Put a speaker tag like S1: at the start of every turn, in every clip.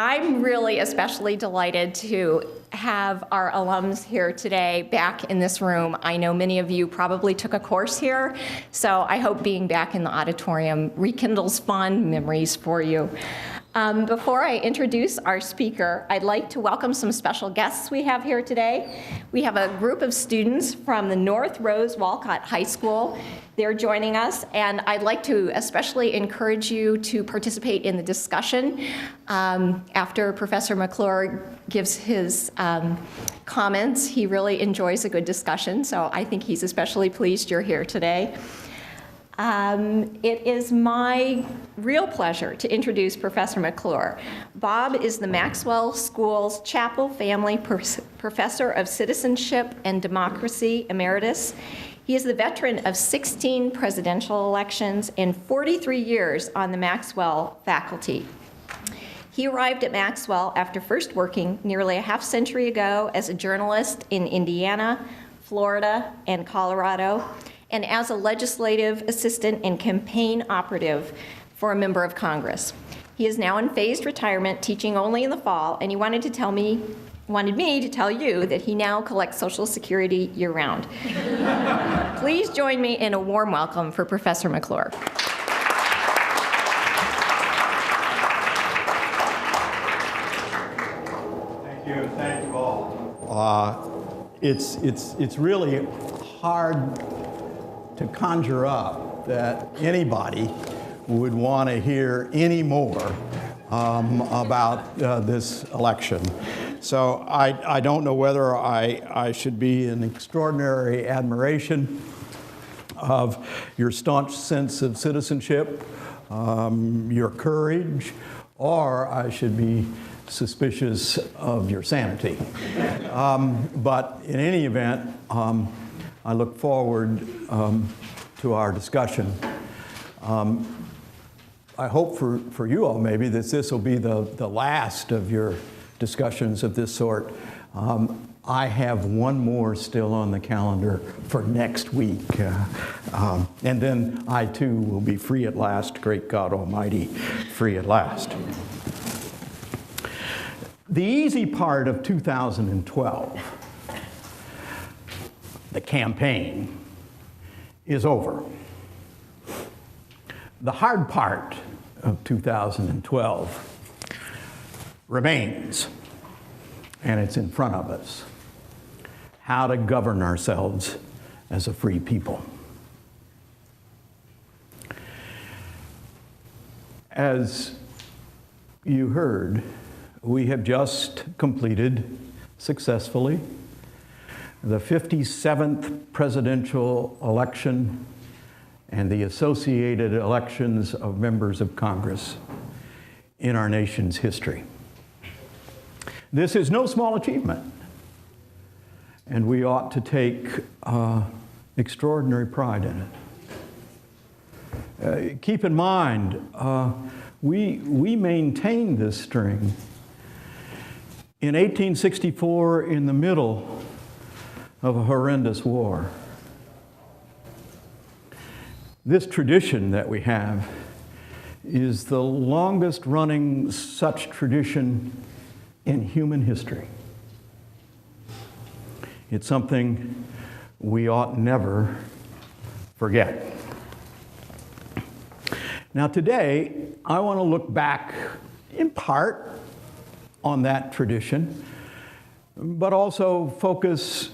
S1: I'm really especially delighted to have our alums here today back in this room. I know many of you probably took a course here, so I hope being back in the auditorium rekindles fond memories for you. Before I introduce our speaker, I'd like to welcome some special guests we have here today. We have a group of students from the North Rose Walcott High School. They're joining us, and I'd like to especially encourage you to participate in the discussion after Professor McClure gives his comments. He really enjoys a good discussion, so I think he's especially pleased you're here today. It is my real pleasure to introduce Professor McClure. Bob is the Maxwell School's Chapple Family Professor of Citizenship and Democracy, Emeritus. He is the veteran of 16 presidential elections and 43 years on the Maxwell faculty. He arrived at Maxwell after first working nearly a half century ago as a journalist in Indiana, Florida, and Colorado, and as a legislative assistant and campaign operative for a member of Congress. He is now in phased retirement, teaching only in the fall, and he wanted me to tell you that he now collects Social Security year-round. Please join me in a warm welcome for Professor McClure.
S2: Thank you all. It's really hard to conjure up that anybody would want to hear any more about this election. So I don't know whether I should be in extraordinary admiration of your staunch sense of citizenship, your courage, or I should be suspicious of your sanity. But in any event, I look forward to our discussion. I hope for you all maybe that this will be the last of your discussions of this sort. I have one more still on the calendar for next week. And then I too will be free at last, great God Almighty, free at last. The easy part of 2012, the campaign, is over. The hard part of 2012 remains, and it's in front of us: how to govern ourselves as a free people. As you heard, we have just completed successfully the 57th presidential election and the associated elections of members of Congress in our nation's history. This is no small achievement, and we ought to take extraordinary pride in it. Keep in mind, we maintained this string in 1864 in the middle of a horrendous war. This tradition that we have is the longest running such tradition in human history. It's something we ought never forget. Now today, I want to look back in part on that tradition, but also focus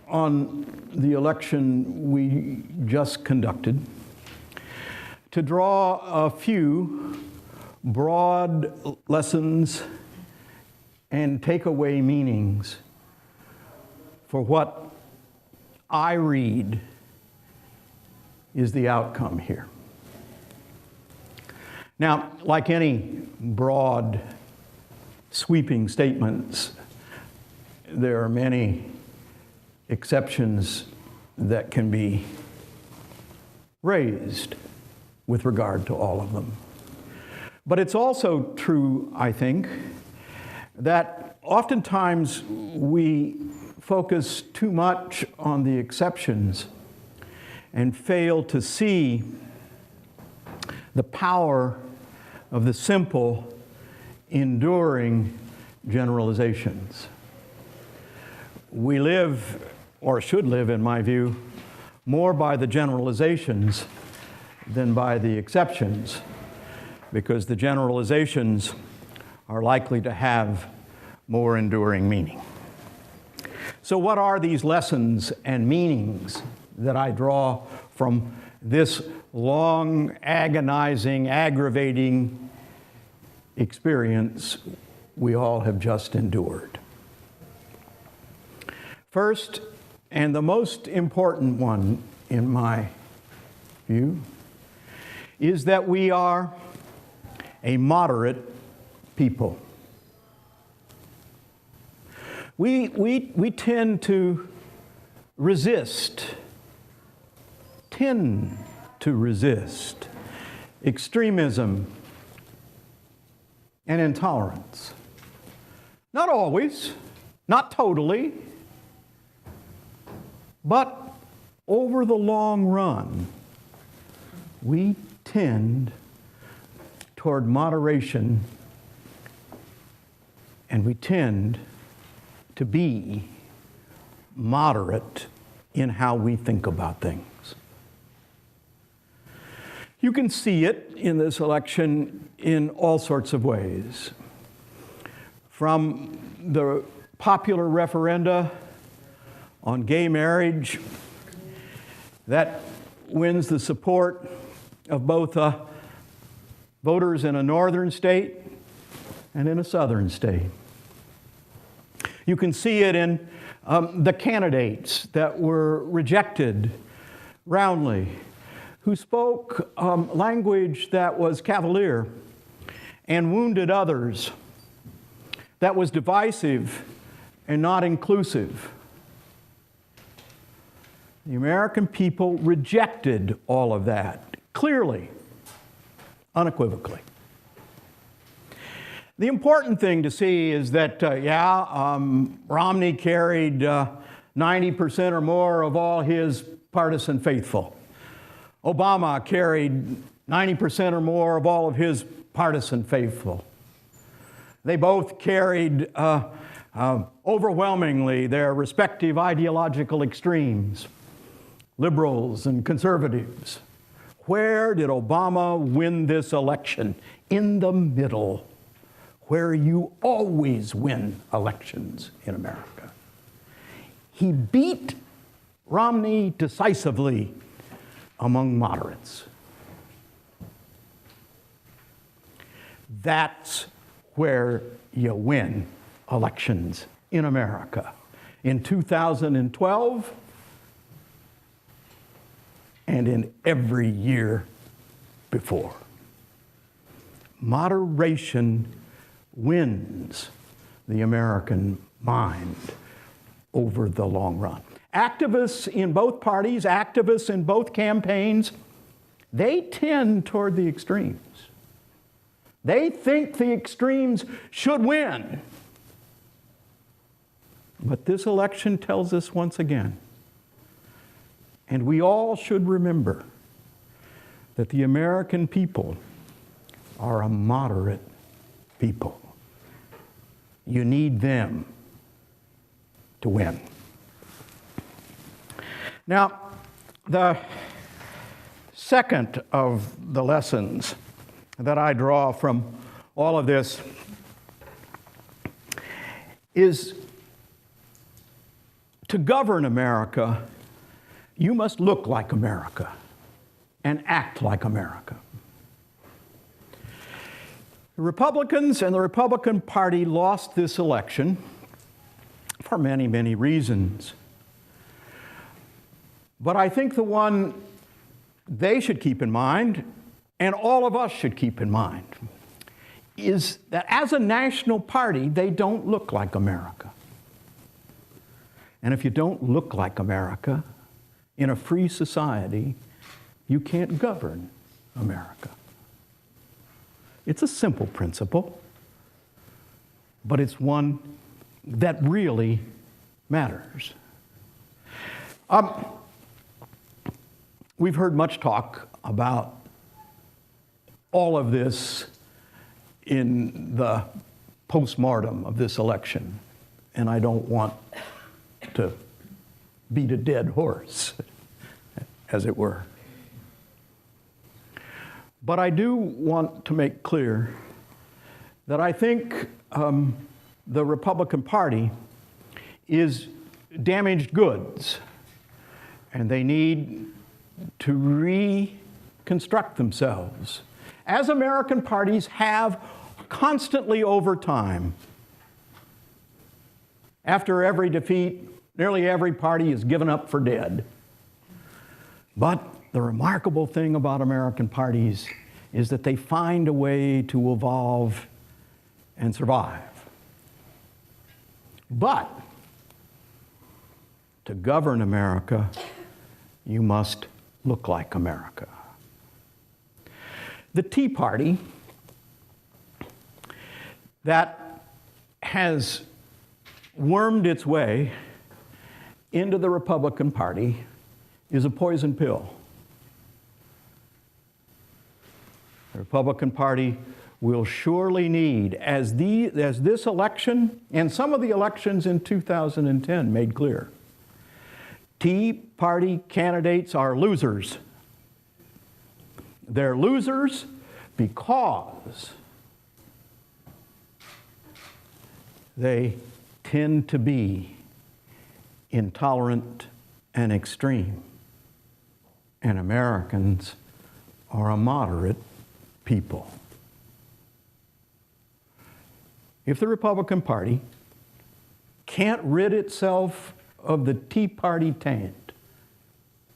S2: on the election we just conducted to draw a few broad lessons and takeaway meanings for what I read is the outcome here. Now, like any broad, sweeping statements, there are many exceptions that can be raised with regard to all of them. But it's also true, I think, that oftentimes we focus too much on the exceptions and fail to see the power of the simple enduring generalizations. We live, or should live in my view, more by the generalizations than by the exceptions, because the generalizations are likely to have more enduring meaning. So what are these lessons and meanings that I draw from this long, agonizing, aggravating experience we all have just endured? First, and the most important one in my view, is that we are a moderate people. We tend to resist extremism and intolerance. Not always, not totally, but over the long run, we tend toward moderation, and we tend to be moderate in how we think about things. You can see it in this election in all sorts of ways. From the popular referenda on gay marriage, that wins the support of both voters in a northern state and in a southern state. You can see it in the candidates that were rejected roundly, who spoke language that was cavalier and wounded others, that was divisive and not inclusive. The American people rejected all of that, clearly, unequivocally. The important thing to see is that, Romney carried 90% or more of all his partisan faithful. Obama carried 90% or more of all of his partisan faithful. They both carried overwhelmingly their respective ideological extremes, liberals and conservatives. Where did Obama win this election? In the middle, where you always win elections in America. He beat Romney decisively among moderates. That's where you win elections in America. In 2012, and in every year before. Moderation wins the American mind over the long run. Activists in both parties, activists in both campaigns, they tend toward the extremes. They think the extremes should win. But this election tells us once again, and we all should remember, that the American people are a moderate people. You need them to win. Now, the second of the lessons that I draw from all of this is to govern America, you must look like America and act like America. The Republicans and the Republican Party lost this election for many, many reasons. But I think the one they should keep in mind, and all of us should keep in mind, is that as a national party, they don't look like America. And if you don't look like America in a free society, you can't govern America. It's a simple principle, but it's one that really matters. We've heard much talk about all of this in the postmortem of this election, and I don't want to beat a dead horse, as it were. But I do want to make clear that I think the Republican Party is damaged goods, and they need to reconstruct themselves, as American parties have constantly over time. After every defeat, nearly every party is given up for dead. But the remarkable thing about American parties is that they find a way to evolve and survive. But to govern America, you must look like America. The Tea Party that has wormed its way into the Republican Party is a poison pill. The Republican Party will surely need, as this election and some of the elections in 2010 made clear, Tea Party candidates are losers. They're losers because they tend to be intolerant and extreme. And Americans are a moderate people. If the Republican Party can't rid itself of the Tea Party taint,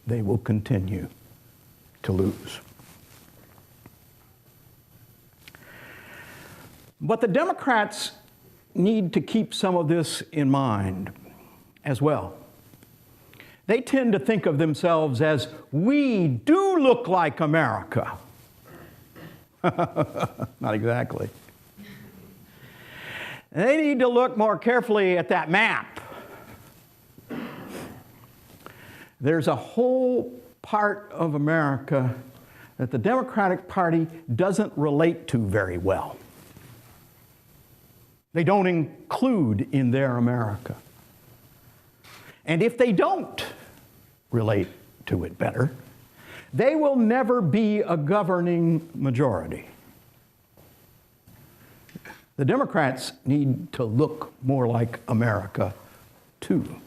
S2: they will continue to lose. But the Democrats need to keep some of this in mind as well. They tend to think of themselves as, we do look like America. Not exactly. They need to look more carefully at that map. There's a whole part of America that the Democratic Party doesn't relate to very well. They don't include in their America. And if they don't relate to it better, they will never be a governing majority. The Democrats need to look more like America, too.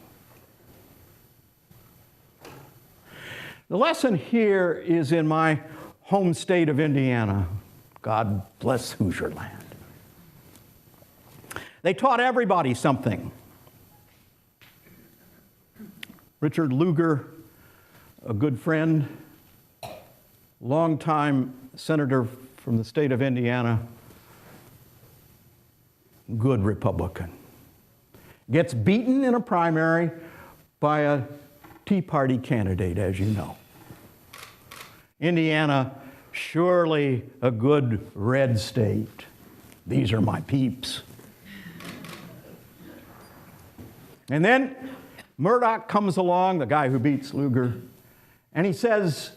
S2: The lesson here is in my home state of Indiana. God bless Hoosier land. They taught everybody something. Richard Lugar, a good friend, longtime senator from the state of Indiana, good Republican, gets beaten in a primary by a Tea Party candidate, as you know. Indiana, surely a good red state. These are my peeps. And then Murdoch comes along, the guy who beats Lugar, and he says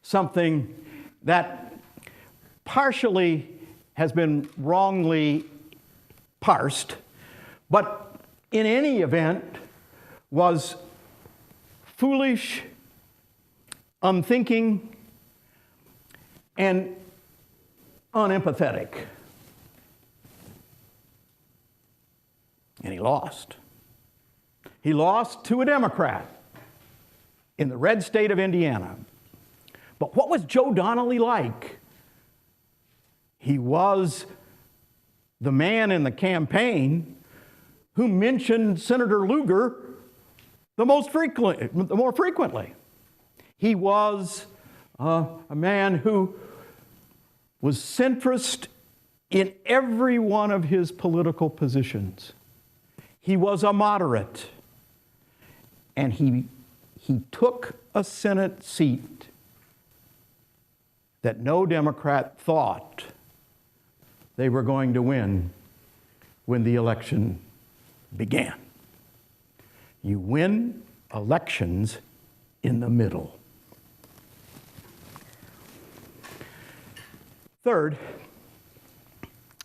S2: something that partially has been wrongly parsed, but in any event was foolish, unthinking, and unempathetic. And he lost. He lost to a Democrat in the red state of Indiana. But what was Joe Donnelly like? He was the man in the campaign who mentioned Senator Lugar the more frequently. He was a man who was centrist in every one of his political positions. He was a moderate. And he took a Senate seat that no Democrat thought they were going to win when the election began. You win elections in the middle. Third,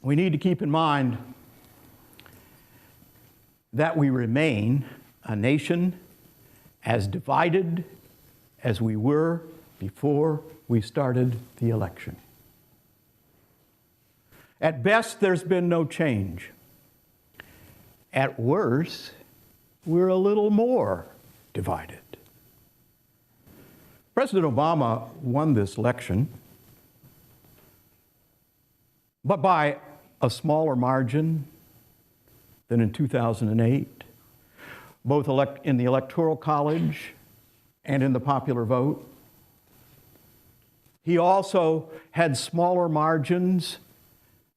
S2: we need to keep in mind that we remain a nation as divided as we were before we started the election. At best, there's been no change. At worst, we're a little more divided. President Obama won this election, but by a smaller margin than in 2008, both in the Electoral College and in the popular vote. He also had smaller margins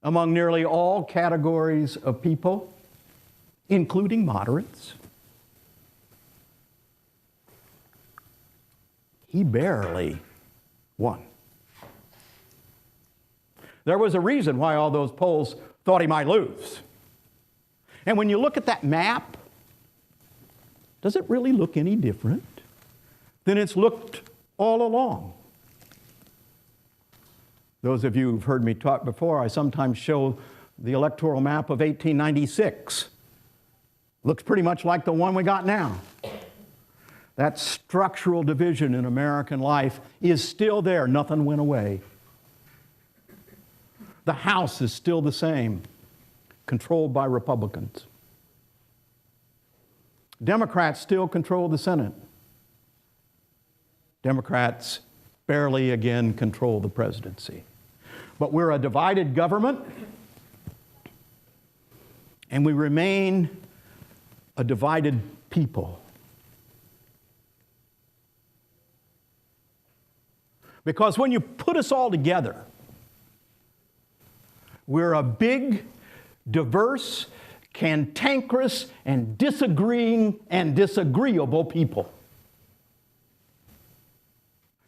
S2: among nearly all categories of people, including moderates. He barely won. There was a reason why all those polls thought he might lose. And when you look at that map, does it really look any different than it's looked all along? Those of you who've heard me talk before, I sometimes show the electoral map of 1896. Looks pretty much like the one we got now. That structural division in American life is still there. Nothing went away. The House is still the same, controlled by Republicans. Democrats still control the Senate. Democrats barely again control the presidency. But we're a divided government, and we remain a divided people. Because when you put us all together, we're a big, diverse, cantankerous, and disagreeing and disagreeable people.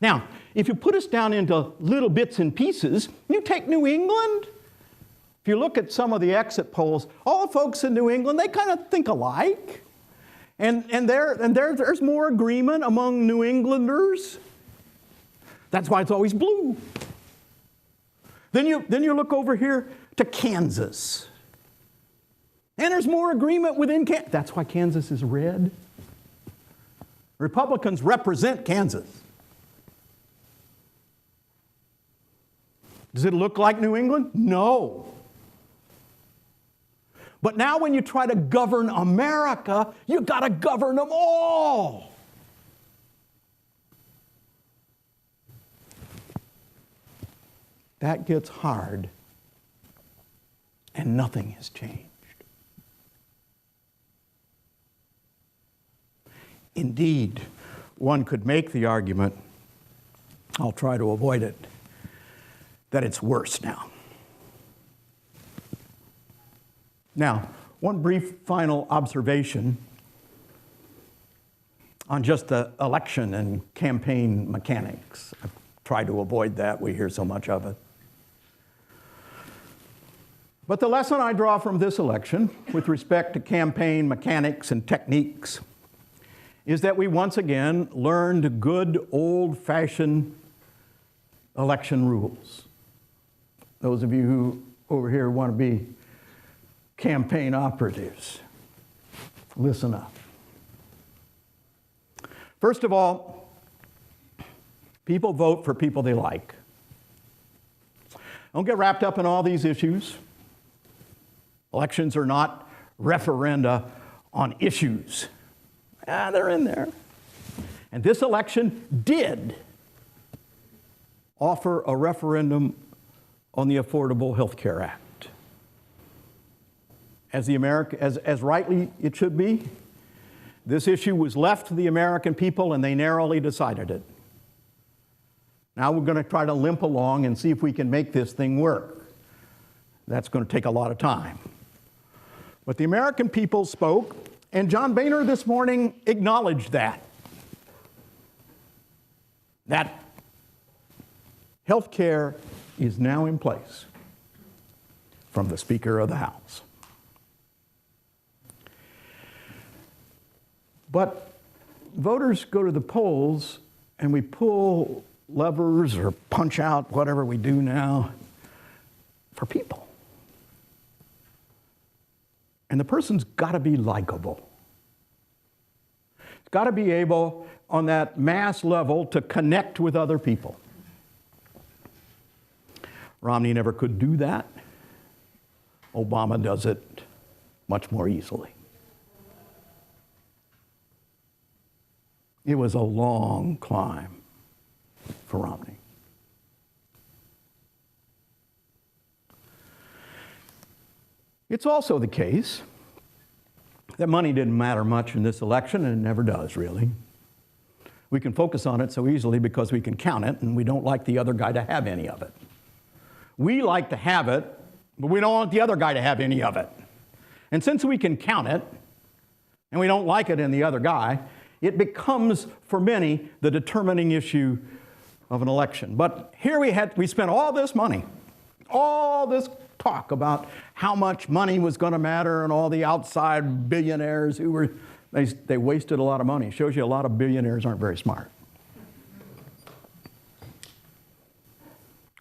S2: Now, if you put us down into little bits and pieces, you take New England. If you look at some of the exit polls, all the folks in New England, they kind of think alike. And there's more agreement among New Englanders. That's why it's always blue. Then you look over here to Kansas. And there's more agreement within Kansas. That's why Kansas is red. Republicans represent Kansas. Does it look like New England? No. But now when you try to govern America, you've got to govern them all. That gets hard, and nothing has changed. Indeed, one could make the argument, I'll try to avoid it, that it's worse now. Now, one brief final observation on just the election and campaign mechanics. I've tried to avoid that. We hear so much of it. But the lesson I draw from this election with respect to campaign mechanics and techniques is that we once again learned good old-fashioned election rules. Those of you who over here want to be campaign operatives, listen up. First of all, people vote for people they like. Don't get wrapped up in all these issues. Elections are not referenda on issues. They're in there. And this election did offer a referendum on the Affordable Health Care Act. As rightly it should be, this issue was left to the American people and they narrowly decided it. Now we're going to try to limp along and see if we can make this thing work. That's going to take a lot of time. But the American people spoke, and John Boehner this morning acknowledged that health care is now in place from the Speaker of the House. But voters go to the polls and we pull levers or punch out whatever we do now for people. And the person's got to be likable. It's got to be able, on that mass level, to connect with other people. Romney never could do that. Obama does it much more easily. It was a long climb for Romney. It's also the case that money didn't matter much in this election, and it never does, really. We can focus on it so easily because we can count it, and we don't like the other guy to have any of it. We like to have it, but we don't want the other guy to have any of it. And since we can count it, and we don't like it in the other guy, it becomes, for many, the determining issue of an election. But here we spent all this money, all this talk about how much money was going to matter, and all the outside billionaires who were, they wasted a lot of money. It shows you a lot of billionaires aren't very smart.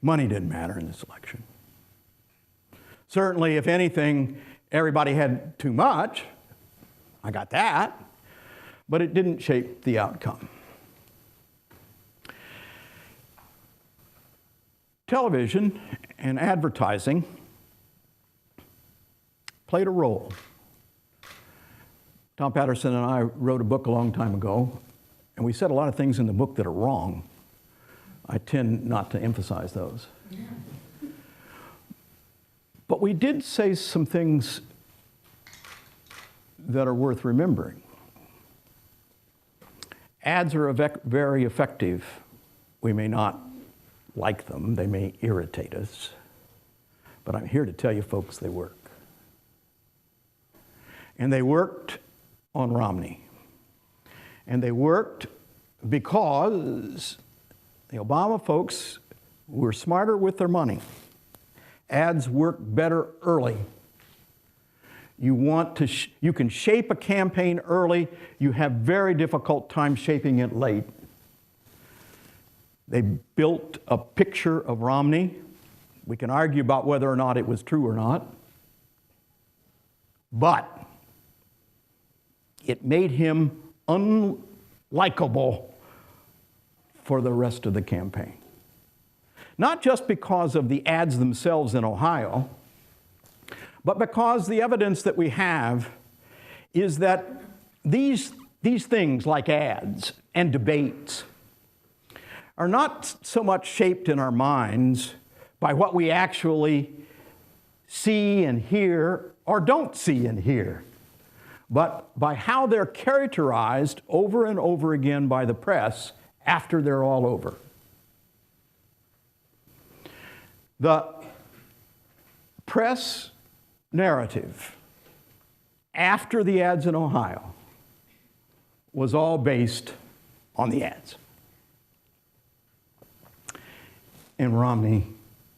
S2: Money didn't matter in this election. Certainly, if anything, everybody had too much. I got that. But it didn't shape the outcome. Television and advertising played a role. Tom Patterson and I wrote a book a long time ago, and we said a lot of things in the book that are wrong. I tend not to emphasize those. But we did say some things that are worth remembering. Ads are very effective. We may not like them. They may irritate us. But I'm here to tell you, folks, they work. And they worked on Romney. And they worked because the Obama folks were smarter with their money. Ads work better early. You can shape a campaign early. You have very difficult time shaping it late. They built a picture of Romney. We can argue about whether or not it was true or not. But it made him unlikable for the rest of the campaign. Not just because of the ads themselves in Ohio, but because the evidence that we have is that these things like ads and debates are not so much shaped in our minds by what we actually see and hear or don't see and hear, but by how they're characterized over and over again by the press after they're all over. The press narrative after the ads in Ohio was all based on the ads. And Romney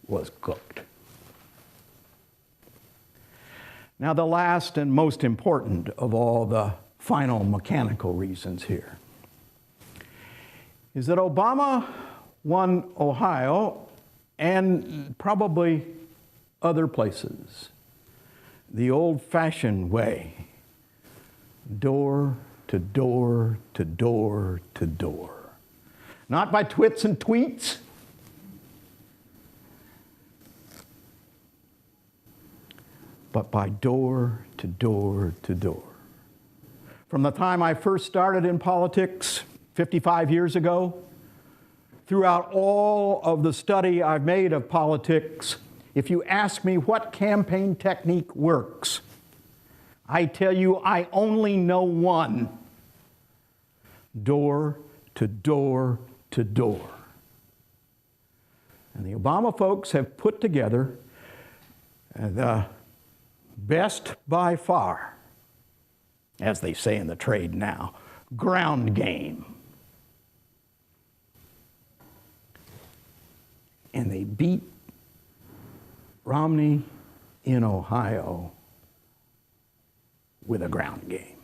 S2: was cooked. Now, the last and most important of all the final mechanical reasons here is that Obama won Ohio and probably other places the old-fashioned way, door to door to door to door. Not by twits and tweets, but by door to door to door. From the time I first started in politics 55 years ago, throughout all of the study I've made of politics, if you ask me what campaign technique works, I tell you I only know one: door to door to door. And the Obama folks have put together the best by far, as they say in the trade now, ground game. And they beat Romney in Ohio with a ground game.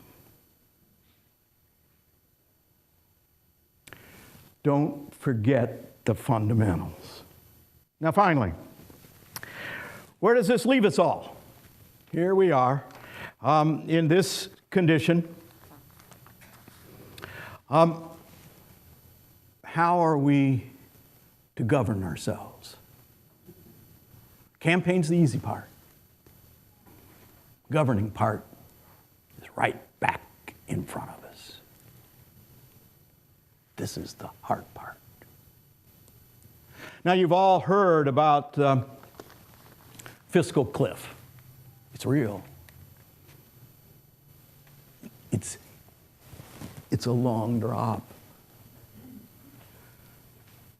S2: Don't forget the fundamentals. Now finally, where does this leave us all? Here we are. in this condition, how are we to govern ourselves? Campaign's the easy part. Governing part is right back in front of us. This is the hard part. Now, you've all heard about fiscal cliff. It's real. It's a long drop.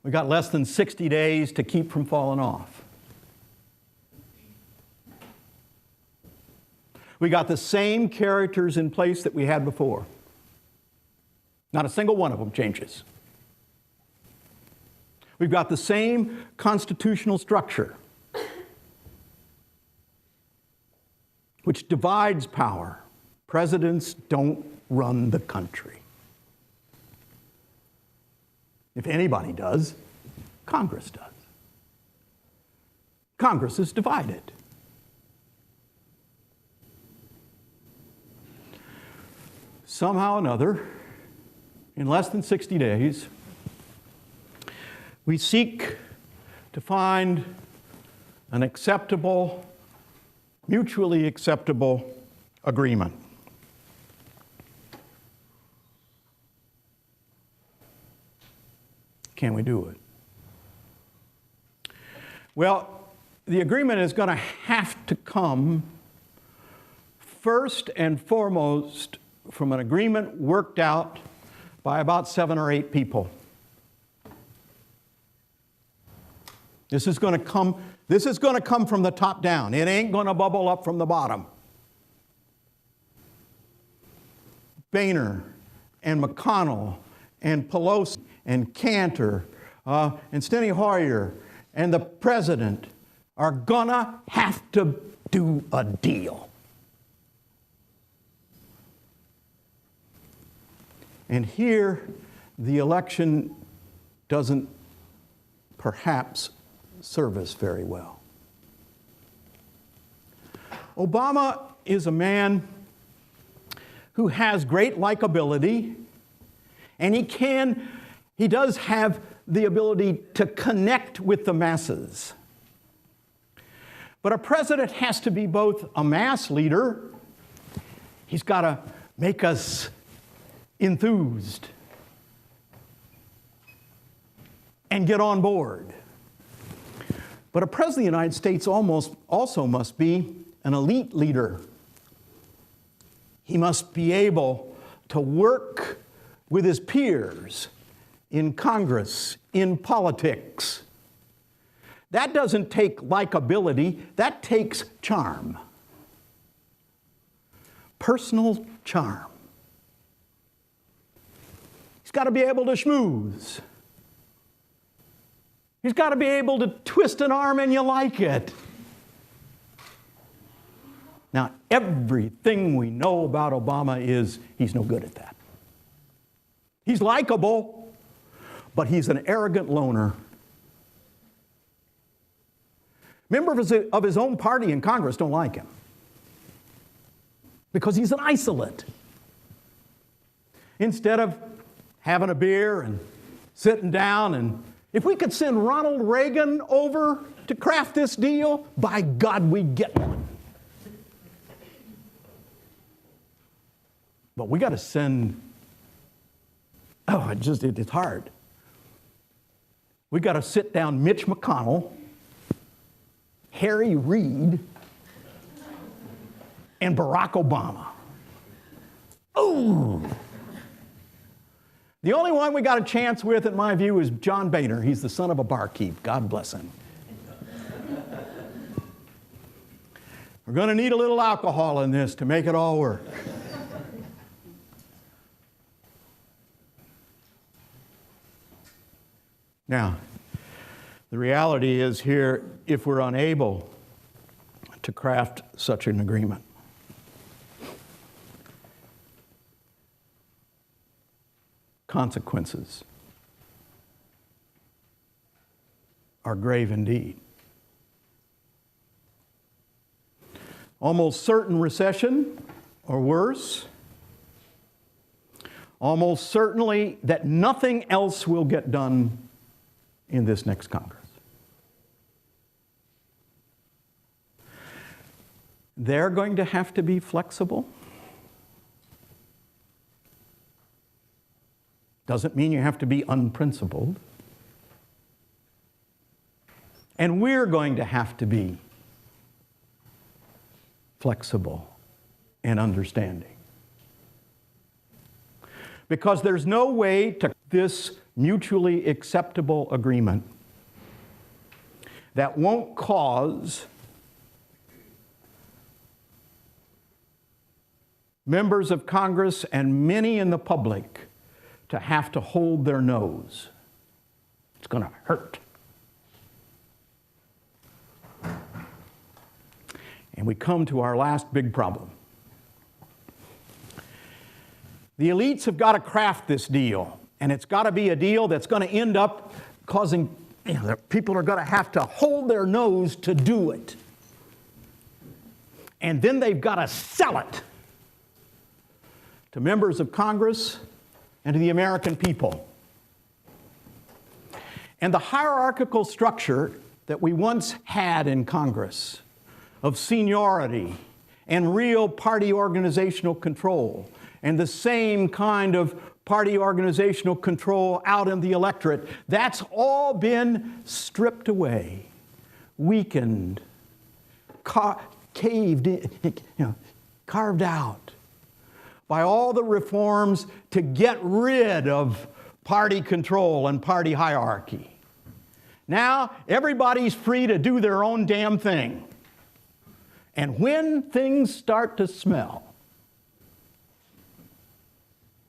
S2: We got less than 60 days to keep from falling off. We got the same characters in place that we had before. Not a single one of them changes. We've got the same constitutional structure, which divides power. Presidents don't run the country. If anybody does, Congress does. Congress is divided. Somehow or another, in less than 60 days, we seek to find an acceptable, mutually acceptable agreement. Can we do it? Well, the agreement is going to have to come first and foremost from an agreement worked out by about 7 or 8 people. This is going to come from the top down. It ain't going to bubble up from the bottom. Boehner and McConnell and Pelosi and Cantor and Steny Hoyer and the president are gonna have to do a deal. And here, the election doesn't perhaps serve us very well. Obama is a man who has great likability, and he does have the ability to connect with the masses. But a president has to be both a mass leader, he's got to make us enthused and get on board. But a president of the United States also must be an elite leader. He must be able to work with his peers in Congress, in politics. That doesn't take likability, that takes charm. Personal charm. He's got to be able to schmooze. He's got to be able to twist an arm and you like it. Now, everything we know about Obama is he's no good at that. He's likable, but he's an arrogant loner. Members of his own party in Congress don't like him because he's an isolate. Instead of having a beer and sitting down, and if we could send Ronald Reagan over to craft this deal, by God, we'd get one. But we got to send, it's hard. We got to sit down Mitch McConnell, Harry Reid, and Barack Obama. Ooh! The only one we got a chance with, in my view, is John Boehner. He's the son of a barkeep. God bless him. We're going to need a little alcohol in this to make it all work. Now, the reality is here, if we're unable to craft such an agreement, consequences are grave indeed. almost certain recession or worse, almost certainly that nothing else will get done in this next Congress. They're going to have to be flexible. Doesn't mean you have to be unprincipled. And we're going to have to be flexible and understanding. Because there's no way to this mutually acceptable agreement that won't cause members of Congress and many in the public to have to hold their nose. It's going to hurt. And we come to our last big problem. The elites have got to craft this deal, and it's got to be a deal that's going to end up causing, people are going to have to hold their nose to do it. And then they've got to sell it to members of Congress and to the American people. And the hierarchical structure that we once had in Congress of seniority and real party organizational control, and the same kind of party organizational control out in the electorate, that's all been stripped away, weakened, caved in, carved out by all the reforms to get rid of party control and party hierarchy. Now, everybody's free to do their own damn thing. And when things start to smell,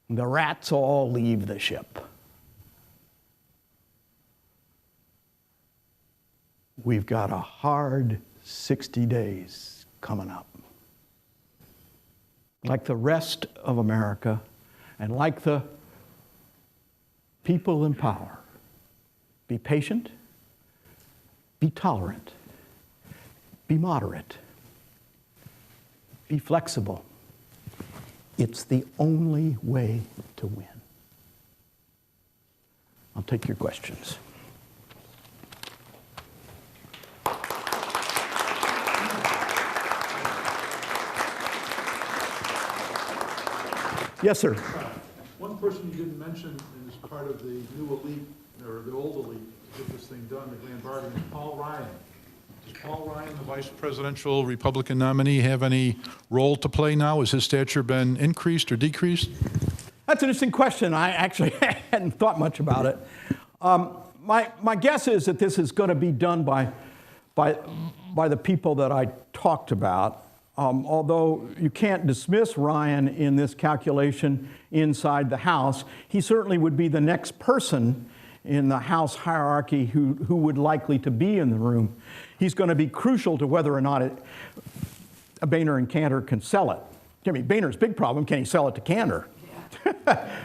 S2: the rats all leave the ship. We've got a hard 60 days coming up. Like the rest of America, and like the people in power, be patient, be tolerant, be moderate, be flexible. It's the only way to win. I'll take your questions. Yes, sir.
S3: One person you didn't mention and is part of the new elite, or the old elite, to get this thing done, the grand bargain, is Paul Ryan. Does Paul Ryan, the vice presidential Republican nominee, have any role to play now? Has his stature been increased or decreased?
S2: That's an interesting question. I actually hadn't thought much about it. My guess is that this is going to be done by the people that I talked about. Although you can't dismiss Ryan in this calculation inside the House, he certainly would be the next person in the House hierarchy who would likely to be in the room. He's going to be crucial to whether or not Boehner and Cantor can sell it. I mean, Boehner's big problem, can he sell it to Cantor? Yeah.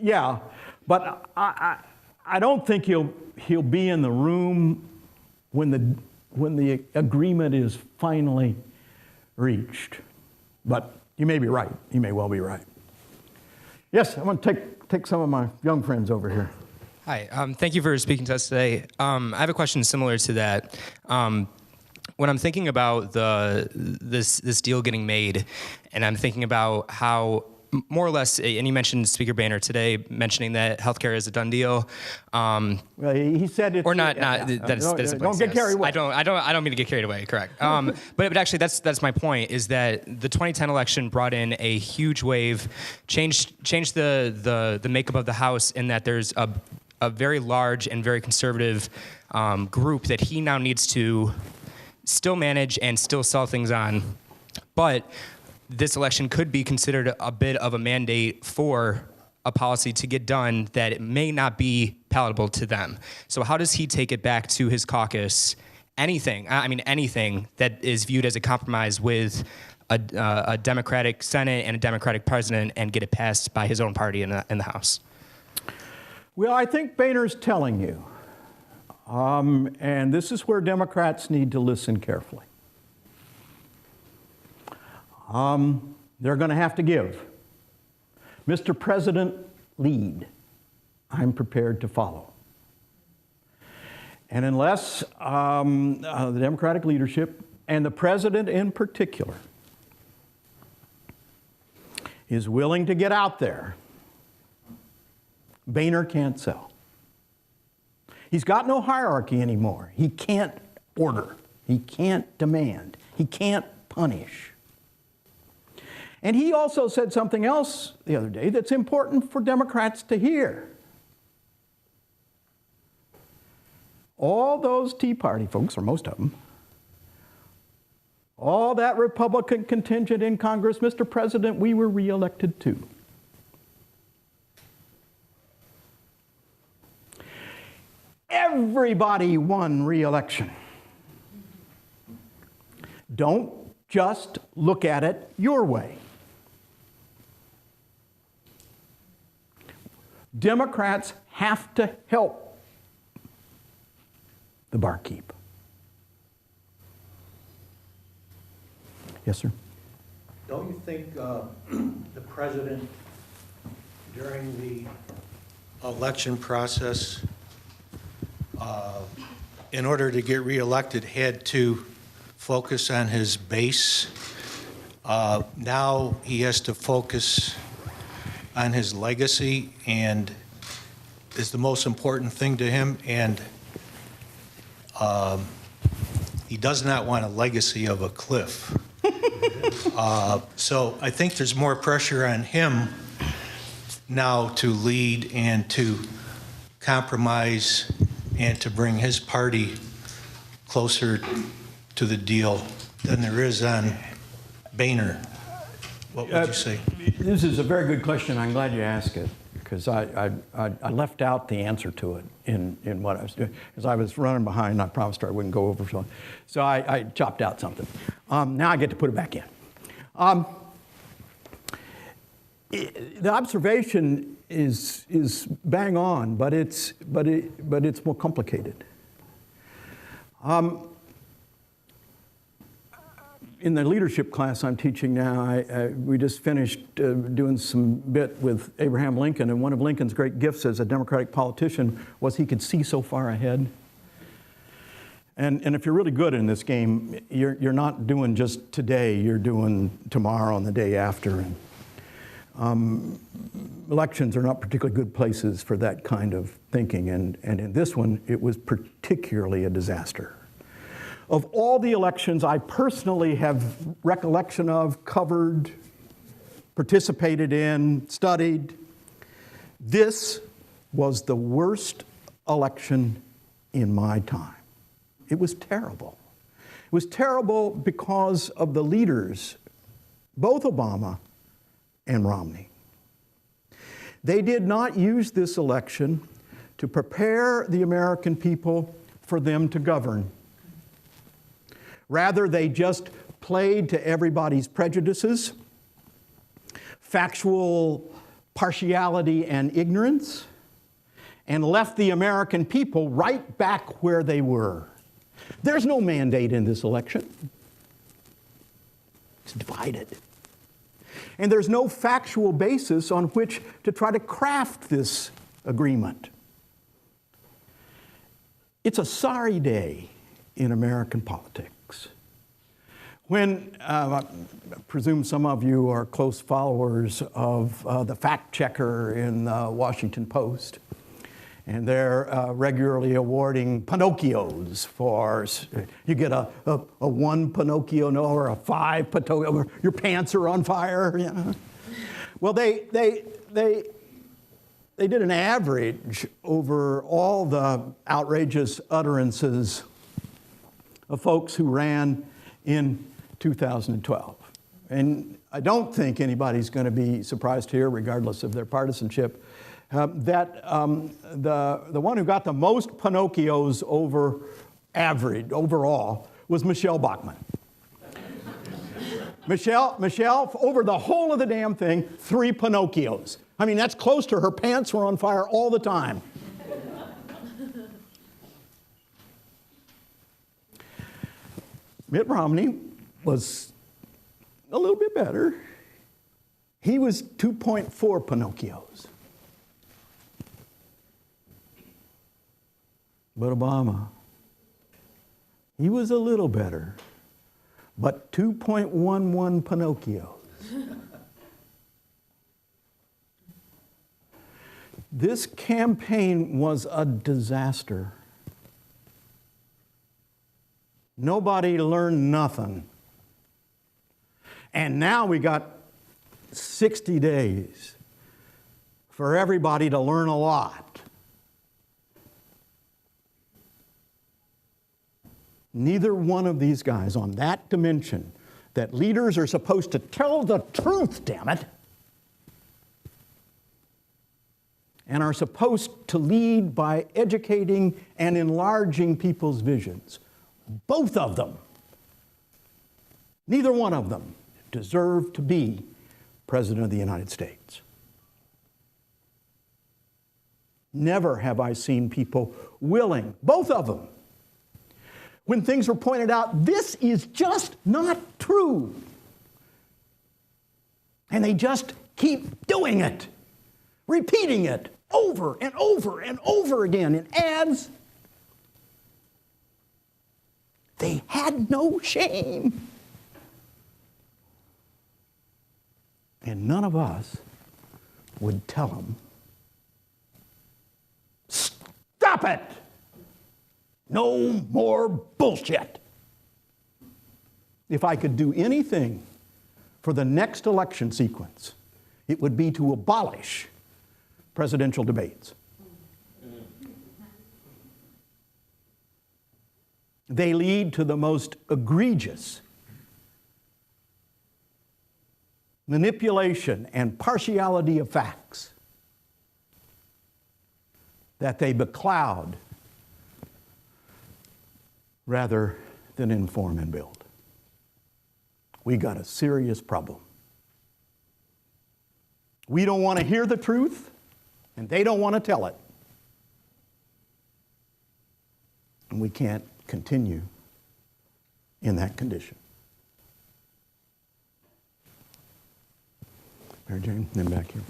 S2: Yeah, but I don't think he'll be in the room when the agreement is finally reached. But you may be right. You may well be right. Yes, I want to take some of my young friends over here.
S4: Hi, thank you for speaking to us today. I have a question similar to that. When I'm thinking about this deal getting made, and I'm thinking about how more or less, and you mentioned Speaker Boehner today mentioning that healthcare is a done deal.
S2: Well, he said it's...
S4: Or not.
S2: Yeah.
S4: That is
S2: don't get carried away.
S4: I don't mean to get carried away. Correct. But actually, that's my point. Is that the 2010 election brought in a huge wave, changed the makeup of the House in that there's a very large and very conservative group that he now needs to still manage and still sell things on, but this election could be considered a bit of a mandate for a policy to get done that it may not be palatable to them. So how does he take it back to his caucus? Anything that is viewed as a compromise with a Democratic Senate and a Democratic president and get it passed by his own party in the House?
S2: Well, I think Boehner's telling you, and this is where Democrats need to listen carefully. they're going to have to give. Mr. President, lead. I'm prepared to follow. And unless the Democratic leadership, and the president in particular, is willing to get out there, Boehner can't sell. He's got no hierarchy anymore. He can't order. He can't demand. He can't punish. And he also said something else the other day that's important for Democrats to hear. All those Tea Party folks, or most of them, all that Republican contingent in Congress, Mr. President, we were reelected too. Everybody won re-election. Don't just look at it your way. Democrats have to help the barkeep. Yes, sir.
S5: Don't you think the president, during the election process, in order to get reelected, had to focus on his base? Now he has to focus on his legacy, and is the most important thing to him, and he does not want a legacy of a cliff. So I think there's more pressure on him now to lead and to compromise and to bring his party closer to the deal than there is on Boehner. What would you say?
S2: This is a very good question. I'm glad you asked it, because I left out the answer to it in what I was doing, because I was running behind. I promised her I wouldn't go over, so I chopped out something. Now I get to put it back in. The observation is bang on, but it's more complicated. In the leadership class I'm teaching now, we just finished doing some bit with Abraham Lincoln, and one of Lincoln's great gifts as a Democratic politician was he could see so far ahead. And if you're really good in this game, you're not doing just today, you're doing tomorrow and the day after. And elections are not particularly good places for that kind of thinking, and in this one, it was particularly a disaster. Of all the elections I personally have recollection of, covered, participated in, studied, this was the worst election in my time. It was terrible. It was terrible because of the leaders, both Obama and Romney. They did not use this election to prepare the American people for them to govern. Rather, they just played to everybody's prejudices, factual partiality and ignorance, and left the American people right back where they were. There's no mandate in this election. It's divided. And there's no factual basis on which to try to craft this agreement. It's a sorry day in American politics. When, I presume some of you are close followers of the fact checker in the Washington Post, and they're regularly awarding Pinocchios for, you get a 1 Pinocchio no, or a 5 Pinocchio, or your pants are on fire. You know? Well, they did an average over all the outrageous utterances of folks who ran in 2012. And I don't think anybody's going to be surprised here, regardless of their partisanship, that the one who got the most Pinocchios over average overall was Michelle Bachmann. Michelle, over the whole of the damn thing, 3 Pinocchios. I mean, that's close to her pants were on fire all the time. Mitt Romney was a little bit better. He was 2.4 Pinocchios. But Obama, he was a little better, but 2.11 Pinocchios. This campaign was a disaster. Nobody learned nothing. And now we got 60 days for everybody to learn a lot. Neither one of these guys on that dimension, that leaders are supposed to tell the truth, damn it, and are supposed to lead by educating and enlarging people's visions. Both of them, neither one of them, deserve to be President of the United States. Never have I seen people willing, both of them, when things were pointed out, this is just not true. And they just keep doing it, repeating it over and over and over again in ads. They had no shame. And none of us would tell them, stop it! No more bullshit. If I could do anything for the next election sequence, it would be to abolish presidential debates. They lead to the most egregious manipulation and partiality of facts, that they becloud rather than inform and build. We got a serious problem. We don't want to hear the truth, and they don't want to tell it. And we can't continue in that condition. Mary Jane, then back here.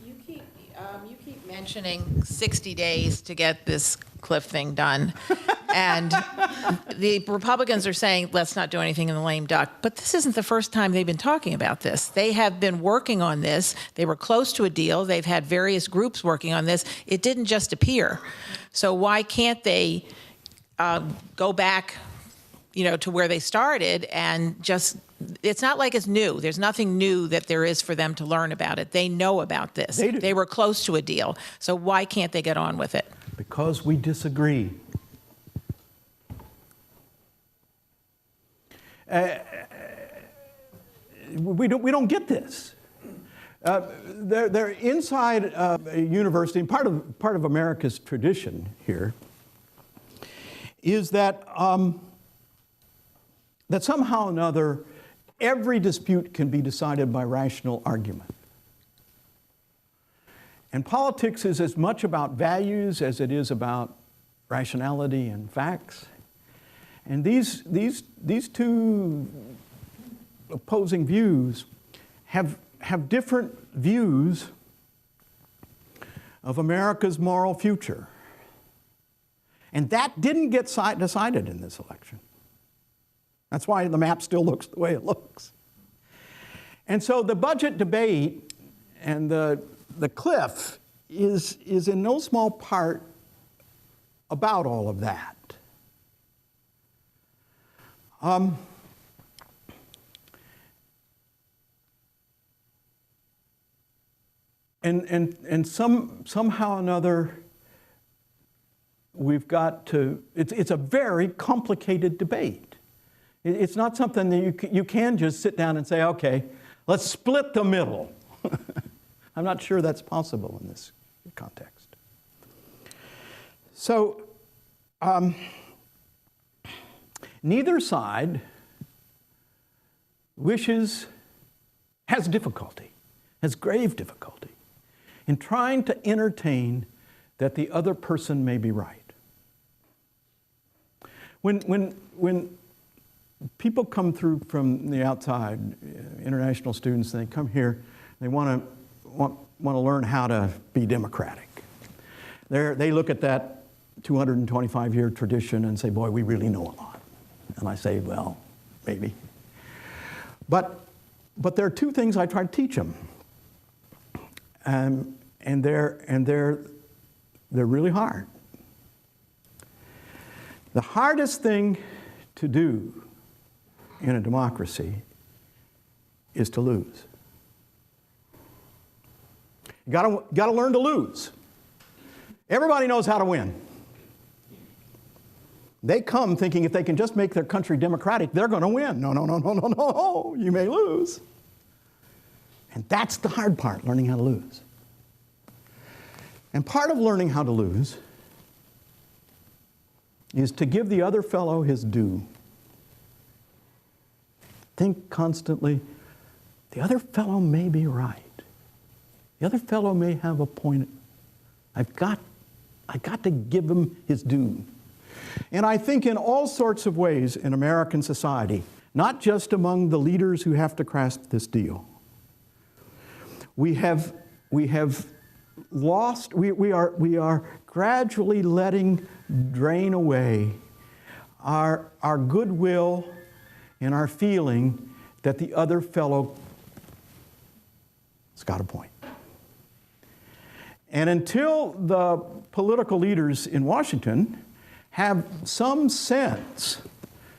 S6: You keep mentioning 60 days to get this cliff thing done. And the Republicans are saying, let's not do anything in the lame duck. But this isn't the first time they've been talking about this. They have been working on this. They were close to a deal. They've had various groups working on this. It didn't just appear. So why can't they go back, to where they started and just, it's not like it's new. There's nothing new that there is for them to learn about it. They know about this.
S2: They do.
S6: They were close to a deal. So why can't they get on with it?
S2: Because we disagree. We don't get this. They're inside a university, and part of America's tradition here is that that somehow or another every dispute can be decided by rational argument. And politics is as much about values as it is about rationality and facts. And these two opposing views have different views of America's moral future. And that didn't get decided in this election. That's why the map still looks the way it looks. And so the budget debate and the cliff is in no small part about all of that. And somehow or another, we've got to, it's a very complicated debate. It's not something that you can just sit down and say, okay, let's split the middle. I'm not sure that's possible in this context. So, neither side has difficulty, has grave difficulty in trying to entertain that the other person may be right. When people come through from the outside, international students, and they come here, they want to learn how to be democratic. They look at that 225-year tradition and say, boy, we really know a lot. And I say, well, maybe. But there are two things I try to teach them. And they're really hard. The hardest thing to do in a democracy is to lose. You gotta learn to lose. Everybody knows how to win. They come thinking if they can just make their country democratic, they're going to win. No, you may lose. And that's the hard part, learning how to lose. And part of learning how to lose is to give the other fellow his due. Think constantly, the other fellow may be right. The other fellow may have a point. I've got to give him his due. And I think in all sorts of ways in American society, not just among the leaders who have to grasp this deal, we have lost, we are gradually letting drain away our goodwill and our feeling that the other fellow has got a point. And until the political leaders in Washington have some sense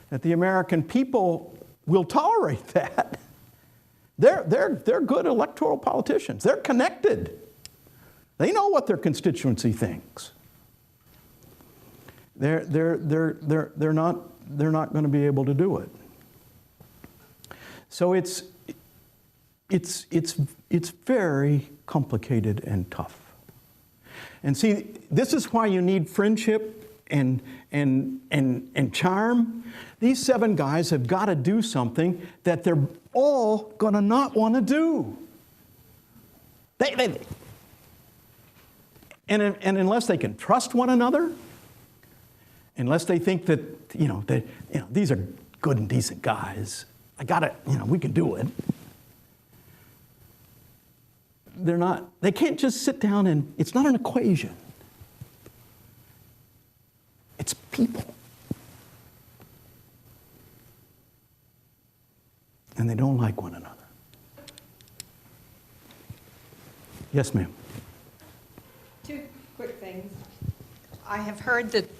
S2: that the American people will tolerate that, they're good electoral politicians. They're connected. They know what their constituency thinks. They're not going to be able to do it. So it's very complicated and tough. And see, this is why you need friendship and charm. These 7 guys have got to do something that they're all going to not want to do. And unless they can trust one another, unless they think that these are good and decent guys, we can do it. They can't just sit down and, it's not an equation. It's people. And they don't like one another. Yes, ma'am.
S7: 2 quick things. I have heard that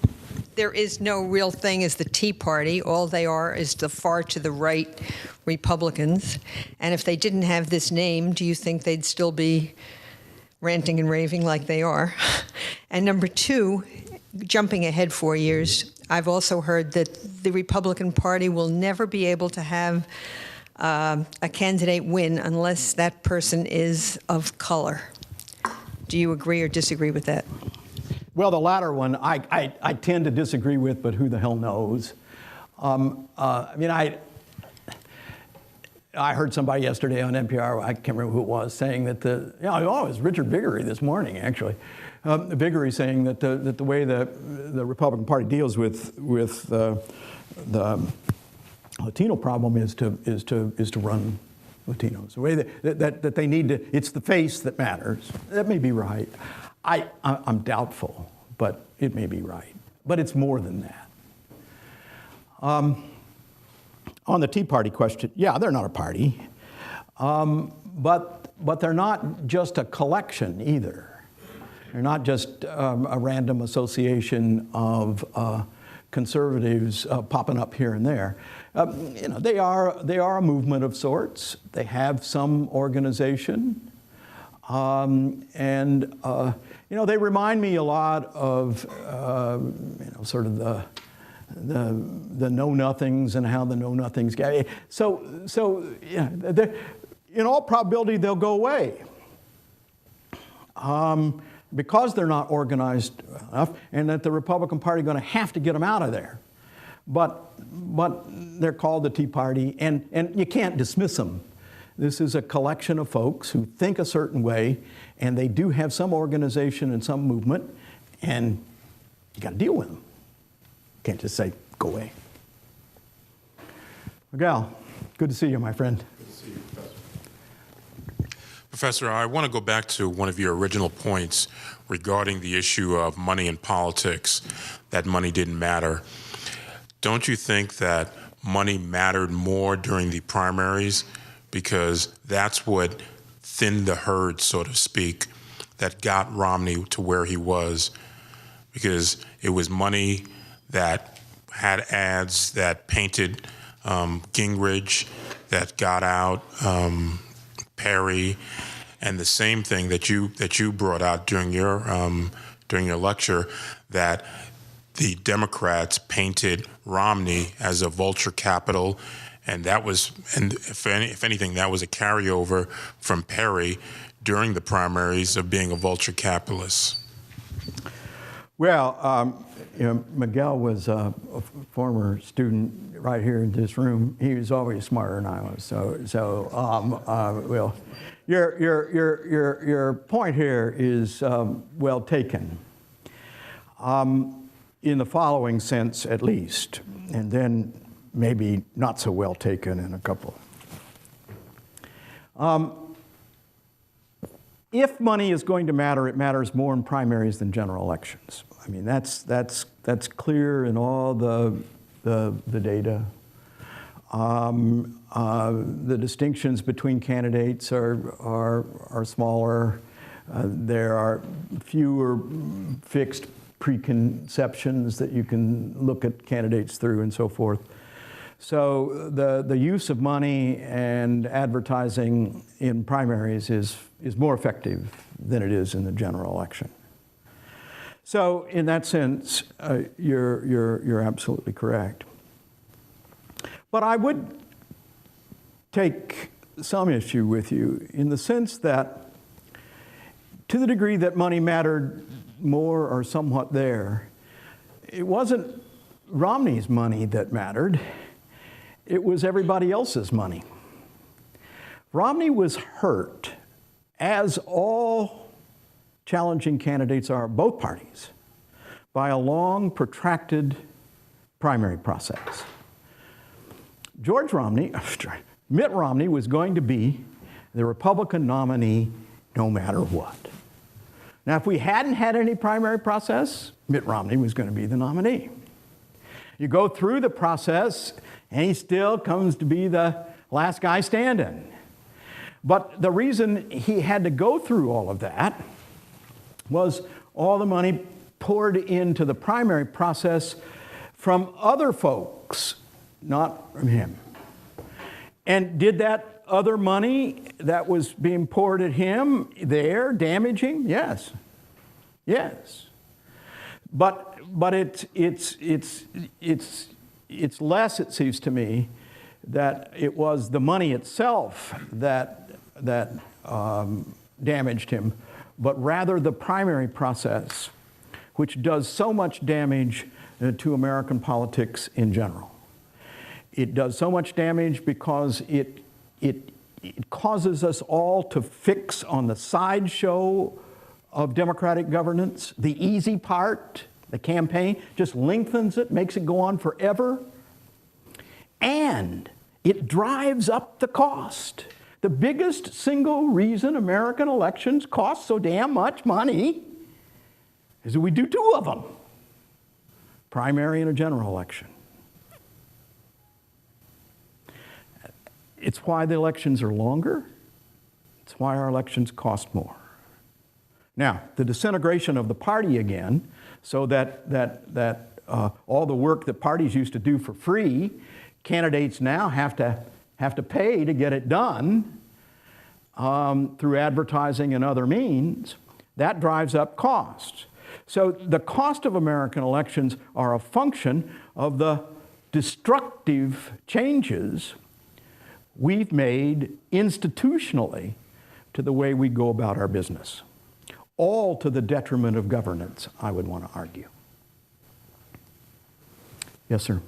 S7: there is no real thing as the Tea Party. All they are is the far to the right Republicans. And if they didn't have this name, do you think they'd still be ranting and raving like they are? And number 2, jumping ahead 4 years, I've also heard that the Republican Party will never be able to have a candidate win unless that person is of color. Do you agree or disagree with that?
S2: Well, the latter one, I tend to disagree with, but who the hell knows? I heard somebody yesterday on NPR, I can't remember who it was, saying that it was Richard Viguerie this morning, actually. Viguerie saying that the way the Republican Party deals with the Latino problem is to run Latinos. The way that they need to, it's the face that matters. That may be right. I'm doubtful, but it may be right. But it's more than that. On the Tea Party question, yeah, they're not a party. But they're not just a collection either. They're not just a random association of conservatives popping up here and there. They are a movement of sorts. They have some organization. They remind me a lot of, sort of the know-nothings and how the know-nothings get. So in all probability, they'll go away because they're not organized enough, and that the Republican Party is going to have to get them out of there. But they're called the Tea Party, and you can't dismiss them. This is a collection of folks who think a certain way, and they do have some organization and some movement, and you got to deal with them. You can't just say, go away. Miguel, good to see you, my friend.
S8: Professor, I want to go back to one of your original points regarding the issue of money in politics, that money didn't matter. Don't you think that money mattered more during the primaries? Because that's what thinned the herd, so to speak, that got Romney to where he was. Because it was money that had ads that painted Gingrich, that got out Perry, and the same thing that you brought out during your lecture, that the Democrats painted Romney as a vulture capital, and that was, and if anything, that was a carryover from Perry during the primaries of being a vulture capitalist.
S2: Well, Miguel was a former student right here in this room. He was always smarter than I was. Well, your point here is well taken, in the following sense at least, and then maybe not so well taken in a couple. If money is going to matter, it matters more in primaries than general elections. I mean, that's clear in all the data. The distinctions between candidates are smaller. There are fewer fixed preconceptions that you can look at candidates through and so forth. So the use of money and advertising in primaries is more effective than it is in the general election. So in that sense, you're absolutely correct. But I would take some issue with you in the sense that, to the degree that money mattered more or somewhat there, it wasn't Romney's money that mattered. It was everybody else's money. Romney was hurt, as all challenging candidates are, both parties, by a long, protracted primary process. Mitt Romney was going to be the Republican nominee no matter what. Now, if we hadn't had any primary process, Mitt Romney was going to be the nominee. You go through the process, and he still comes to be the last guy standing. But the reason he had to go through all of that was all the money poured into the primary process from other folks, not from him. And did that other money that was being poured at him there damage him? Yes. Yes. But it's less, it seems to me, that it was the money itself that damaged him, but rather the primary process, which does so much damage to American politics in general. It does so much damage because it causes us all to fix on the sideshow of democratic governance, the easy part, the campaign, just lengthens it, makes it go on forever, and it drives up the cost. The biggest single reason American elections cost so damn much money is that we do two of them, primary and a general election. It's why the elections are longer. It's why our elections cost more. Now, the disintegration of the party again, so that all the work that parties used to do for free, candidates now have to pay to get it done through advertising and other means. That drives up costs. So the cost of American elections are a function of the destructive changes we've made institutionally to the way we go about our business, all to the detriment of governance, I would want to argue. Yes, sir.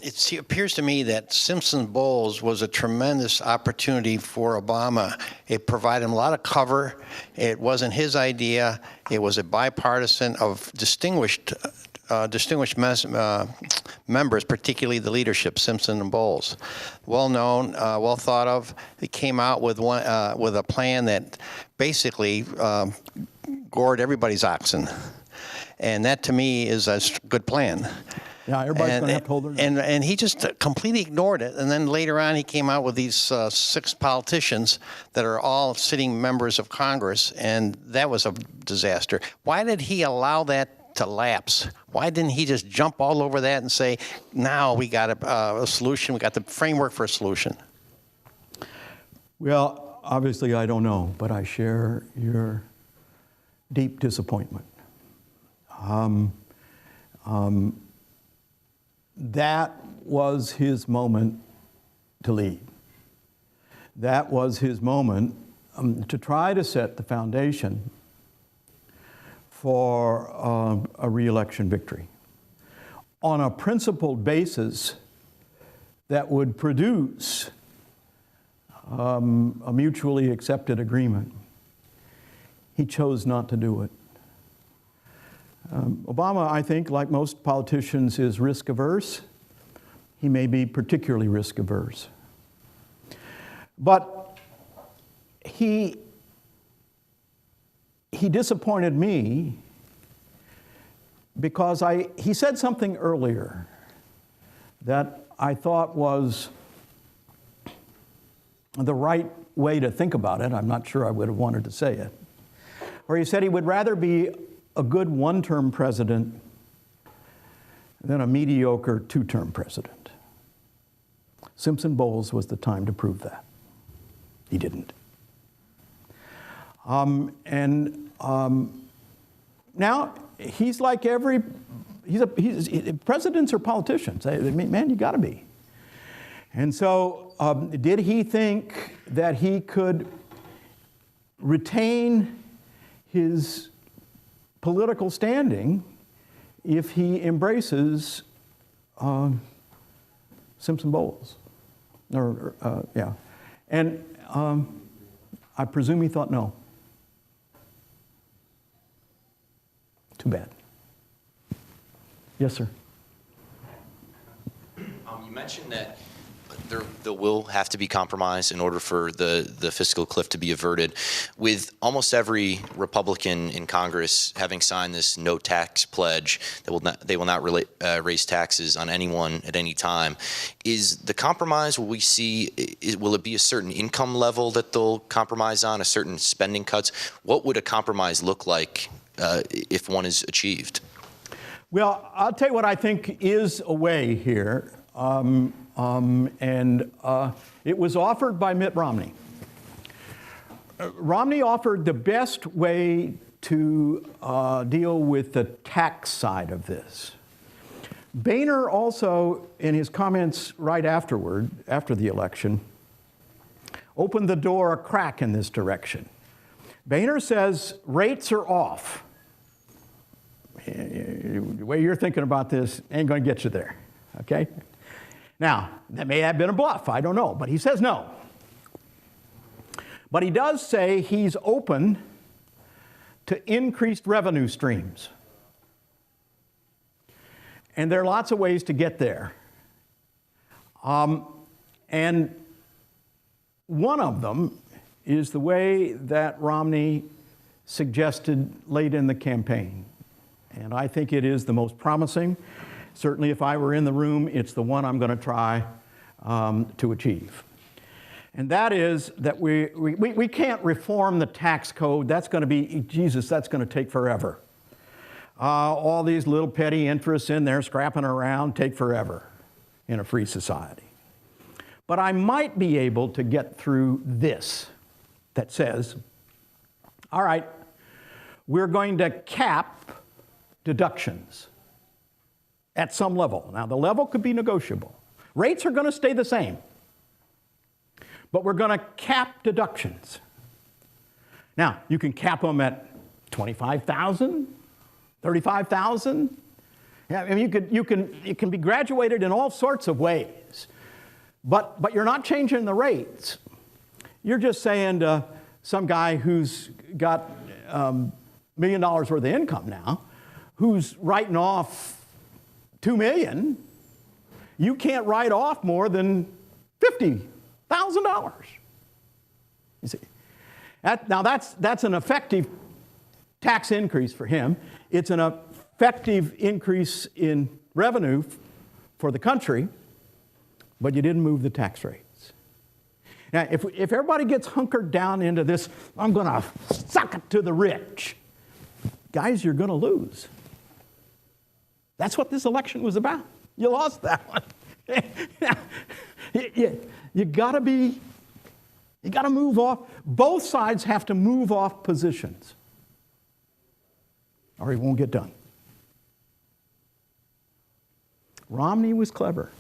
S9: It appears to me that Simpson Bowles was a tremendous opportunity for Obama. It provided him a lot of cover. It wasn't his idea. It was a bipartisan of distinguished distinguished members, particularly the leadership, Simpson and Bowles. Well known, well thought of. They came out with a plan that basically gored everybody's oxen. And that, to me, is a good plan.
S2: Yeah, everybody's going to have to hold their nose.
S9: And he just completely ignored it. And then later on, he came out with these 6 politicians that are all sitting members of Congress, and that was a disaster. Why did he allow that to lapse? Why didn't he just jump all over that and say, now we got a solution, we got the framework for a solution?
S2: Well, obviously I don't know, but I share your deep disappointment. That was his moment to lead. That was his moment to try to set the foundation for a re-election victory on a principled basis that would produce a mutually accepted agreement. He chose not to do it. Obama, I think, like most politicians, is risk averse. He may be particularly risk averse. But he disappointed me because he said something earlier that I thought was the right way to think about it. I'm not sure I would have wanted to say it. Where he said he would rather be a good one-term president than a mediocre two-term president. Simpson Bowles was the time to prove that. He didn't. Now, he's like presidents are politicians. Man, you gotta be. And so, did he think that he could retain his political standing if he embraces Simpson Bowles? Yeah. And I presume he thought no. Too bad. Yes, sir.
S10: You mentioned that there will have to be compromise in order for the fiscal cliff to be averted. With almost every Republican in Congress having signed this no tax pledge that they will not raise taxes on anyone at any time, is the compromise, will it be a certain income level that they'll compromise on, a certain spending cuts? What would a compromise look like if one is achieved?
S2: Well, I'll tell you what I think is a way here. It was offered by Mitt Romney. Romney offered the best way to deal with the tax side of this. Boehner also, in his comments right after the election, opened the door a crack in this direction. Boehner says rates are off. The way you're thinking about this ain't going to get you there, okay? Now, that may have been a bluff, I don't know, but he says no. But he does say he's open to increased revenue streams. And there are lots of ways to get there. And one of them is the way that Romney suggested late in the campaign. And I think it is the most promising. Certainly, if I were in the room, it's the one I'm going to try to achieve. And that is that we can't reform the tax code. That's going to be, Jesus, that's going to take forever. All these little petty interests in there scrapping around take forever in a free society. But I might be able to get through this that says, all right, we're going to cap deductions at some level. Now, the level could be negotiable. Rates are going to stay the same, but we're going to cap deductions. Now, you can cap them at $25,000, $35,000. Yeah, I mean, it can be graduated in all sorts of ways, but you're not changing the rates. You're just saying to some guy who's got $1 million worth of income now, who's writing off $2 million, you can't write off more than $50,000. You see, now that's an effective tax increase for him. It's an effective increase in revenue for the country, but you didn't move the tax rates. Now, if everybody gets hunkered down into this, I'm going to suck it to the rich, guys, you're going to lose. That's what this election was about. You lost that one. You got to move off. Both sides have to move off positions, or it won't get done. Romney was clever.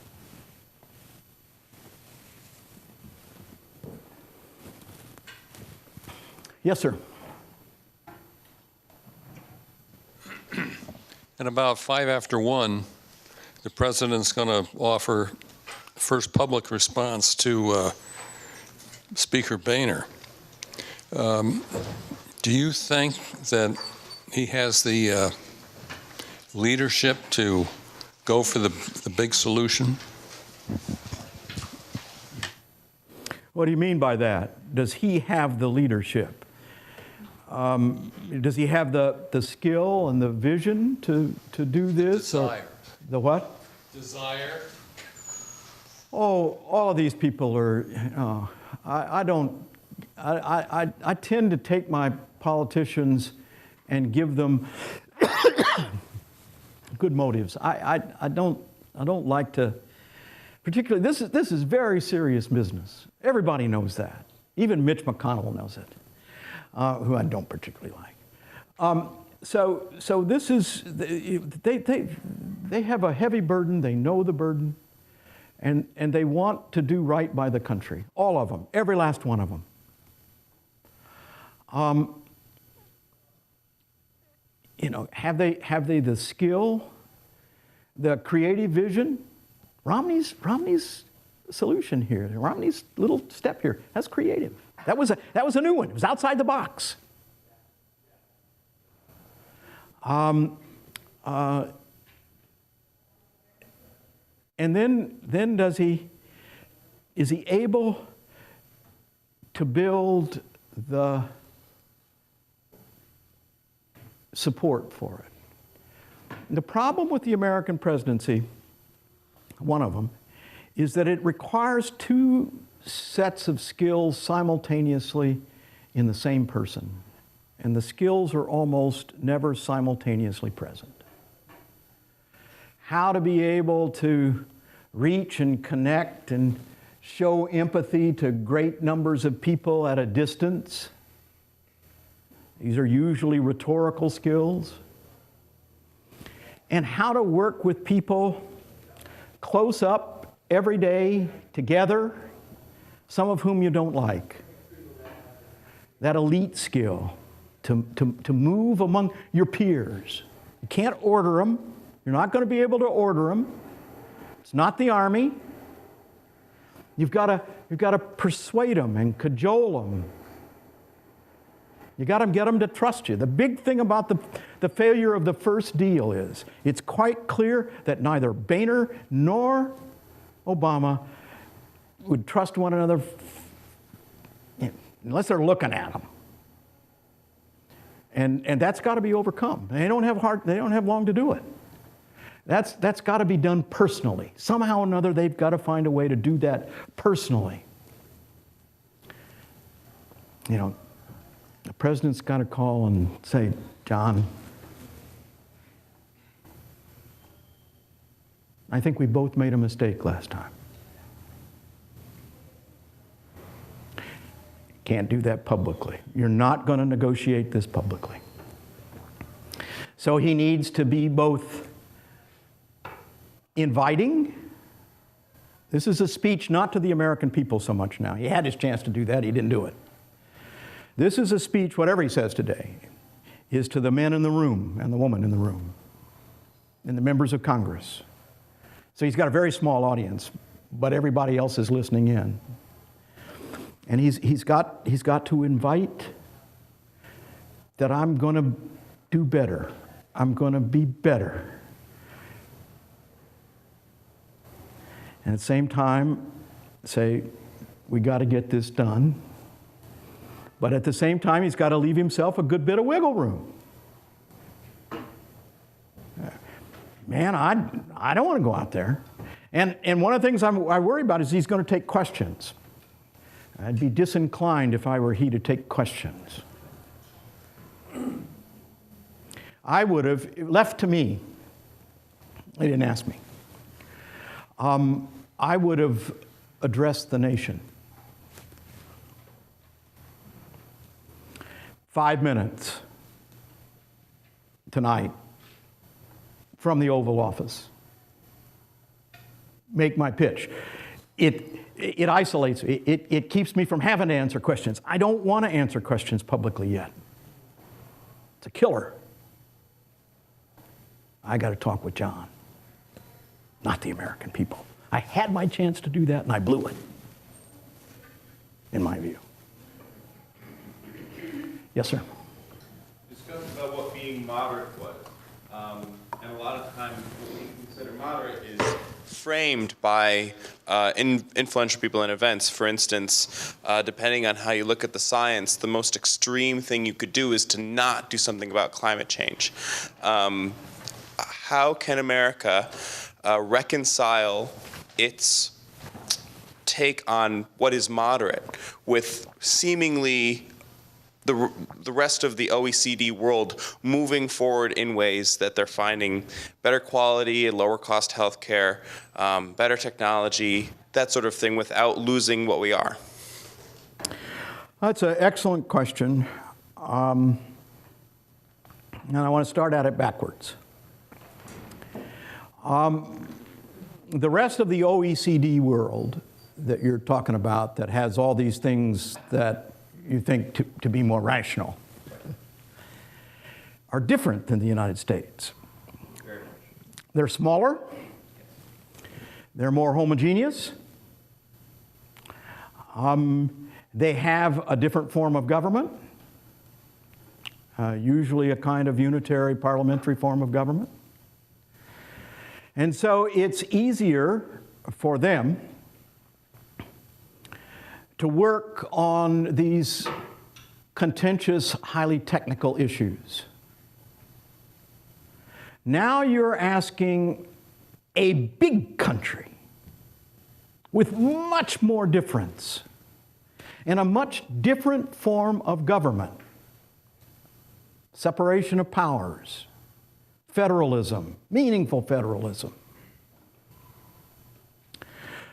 S2: Yes, sir.
S11: At about 5 after 1, the president's going to offer first public response to Speaker Boehner. Do you think that he has the leadership to go for the big solution?
S2: What do you mean by that? Does he have the leadership? Does he have the skill and the vision to do this?
S11: Desire.
S2: The what?
S11: Desire.
S2: Oh, all of these people are, I tend to take my politicians and give them good motives. I don't like to, particularly, this is very serious business. Everybody knows that. Even Mitch McConnell knows it, who I don't particularly like. So this is, they have a heavy burden, they know the burden, and they want to do right by the country. All of them, every last one of them. Have they the skill, the creative vision? Romney's solution here, Romney's little step here, that's creative. That was a new one. It was outside the box. And then is he able to build the support for it? The problem with the American presidency, one of them, is that it requires two sets of skills simultaneously in the same person. And the skills are almost never simultaneously present. How to be able to reach and connect and show empathy to great numbers of people at a distance. These are usually rhetorical skills. And how to work with people close up every day together, some of whom you don't like. That elite skill to move among your peers. You can't order them. You're not going to be able to order them. It's not the army. You've got to persuade them and cajole them. You got to get them to trust you. The big thing about the failure of the first deal is it's quite clear that neither Boehner nor Obama would trust one another unless they're looking at them. And that's got to be overcome. They don't have long to do it. That's got to be done personally. Somehow or another, they've got to find a way to do that personally. The president's got to call and say, John, I think we both made a mistake last time. Can't do that publicly. You're not going to negotiate this publicly. So he needs to be both inviting. This is a speech not to the American people so much now. He had his chance to do that. He didn't do it. This is a speech, whatever he says today, is to the men in the room and the woman in the room and the members of Congress. So he's got a very small audience, but everybody else is listening in. And he's got to invite that I'm going to do better. I'm going to be better. And at the same time, say, we got to get this done. But at the same time, he's got to leave himself a good bit of wiggle room. Man, I don't want to go out there. And one of the things I worry about is he's going to take questions. I'd be disinclined if I were he to take questions. I would have, left to me, they didn't ask me, I would have addressed the nation. 5 minutes tonight from the Oval Office. Make my pitch. It isolates me. It keeps me from having to answer questions. I don't want to answer questions publicly yet. It's a killer. I got to talk with John, not the American people. I had my chance to do that, and I blew it, in my view. Yes, sir?
S12: Discuss about what being moderate was. And a lot of times what we consider moderate is framed by influential people in events. For instance, depending on how you look at the science, the most extreme thing you could do is to not do something about climate change. How can America reconcile its take on what is moderate with seemingly the rest of the OECD world moving forward in ways that they're finding better quality, lower cost healthcare, better technology, that sort of thing, without losing what we are?
S2: That's an excellent question. And I want to start at it backwards. The rest of the OECD world that you're talking about that has all these things that you think to be more rational are different than the United States. They're smaller. They're more homogeneous. They have a different form of government, usually a kind of unitary parliamentary form of government. And so it's easier for them to work on these contentious, highly technical issues. Now you're asking a big country with much more difference and a much different form of government, separation of powers, federalism, meaningful federalism,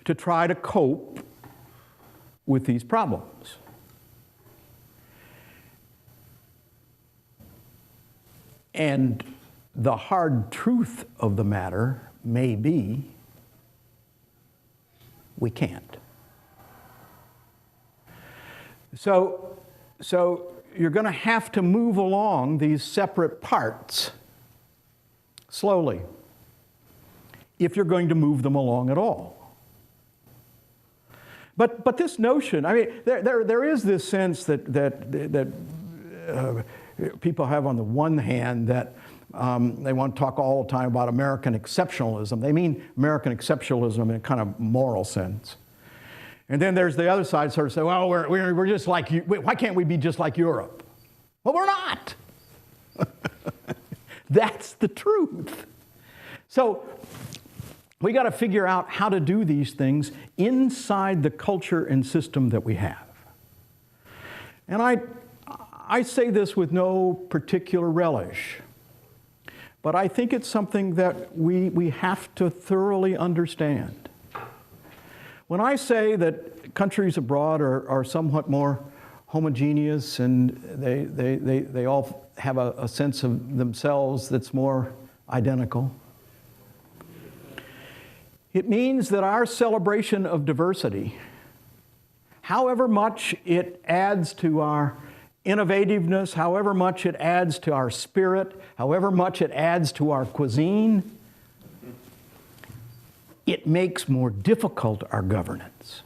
S2: to try to cope with these problems. And the hard truth of the matter may be we can't. So you're going to have to move along these separate parts slowly if you're going to move them along at all. But this notion, I mean, there is this sense that people have on the one hand that they want to talk all the time about American exceptionalism. They mean American exceptionalism in a kind of moral sense. And then there's the other side sort of say, well, we're just like you. Why can't we be just like Europe? Well, we're not. That's the truth. So we got to figure out how to do these things inside the culture and system that we have. And I say this with no particular relish, but I think it's something that we have to thoroughly understand. When I say that countries abroad are somewhat more homogeneous and they all have a sense of themselves that's more identical, it means that our celebration of diversity, however much it adds to our innovativeness, however much it adds to our spirit, however much it adds to our cuisine, it makes more difficult our governance.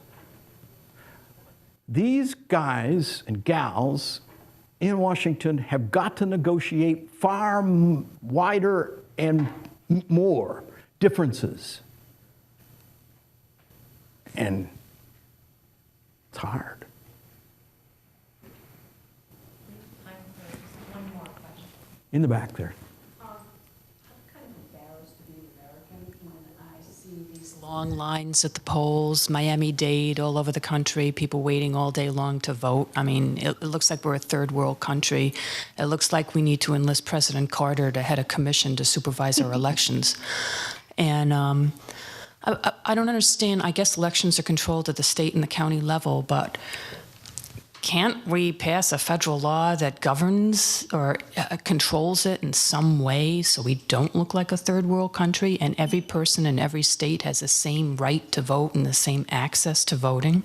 S2: These guys and gals in Washington have got to negotiate far wider and more differences. And it's hard. In the back there.
S13: I'm kind of embarrassed to be American when I see these long lines at the polls, Miami-Dade, all over the country, people waiting all day long to vote. I mean, it looks like we're a third world country. It looks like we need to enlist President Carter to head a commission to supervise our elections. And I don't understand. I guess elections are controlled at the state and the county level, but can't we pass a federal law that governs or controls it in some way so we don't look like a third world country and every person in every state has the same right to vote and the same access to voting?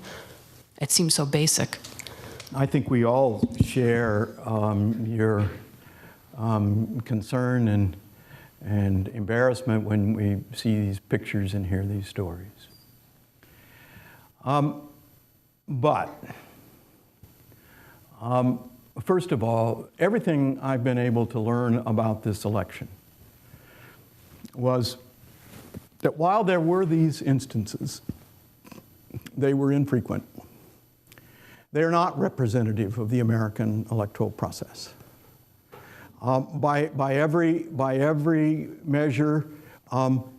S13: It seems so basic.
S2: I think we all share your concern and embarrassment when we see these pictures and hear these stories. First of all, everything I've been able to learn about this election was that while there were these instances, they were infrequent. They're not representative of the American electoral process. By every measure,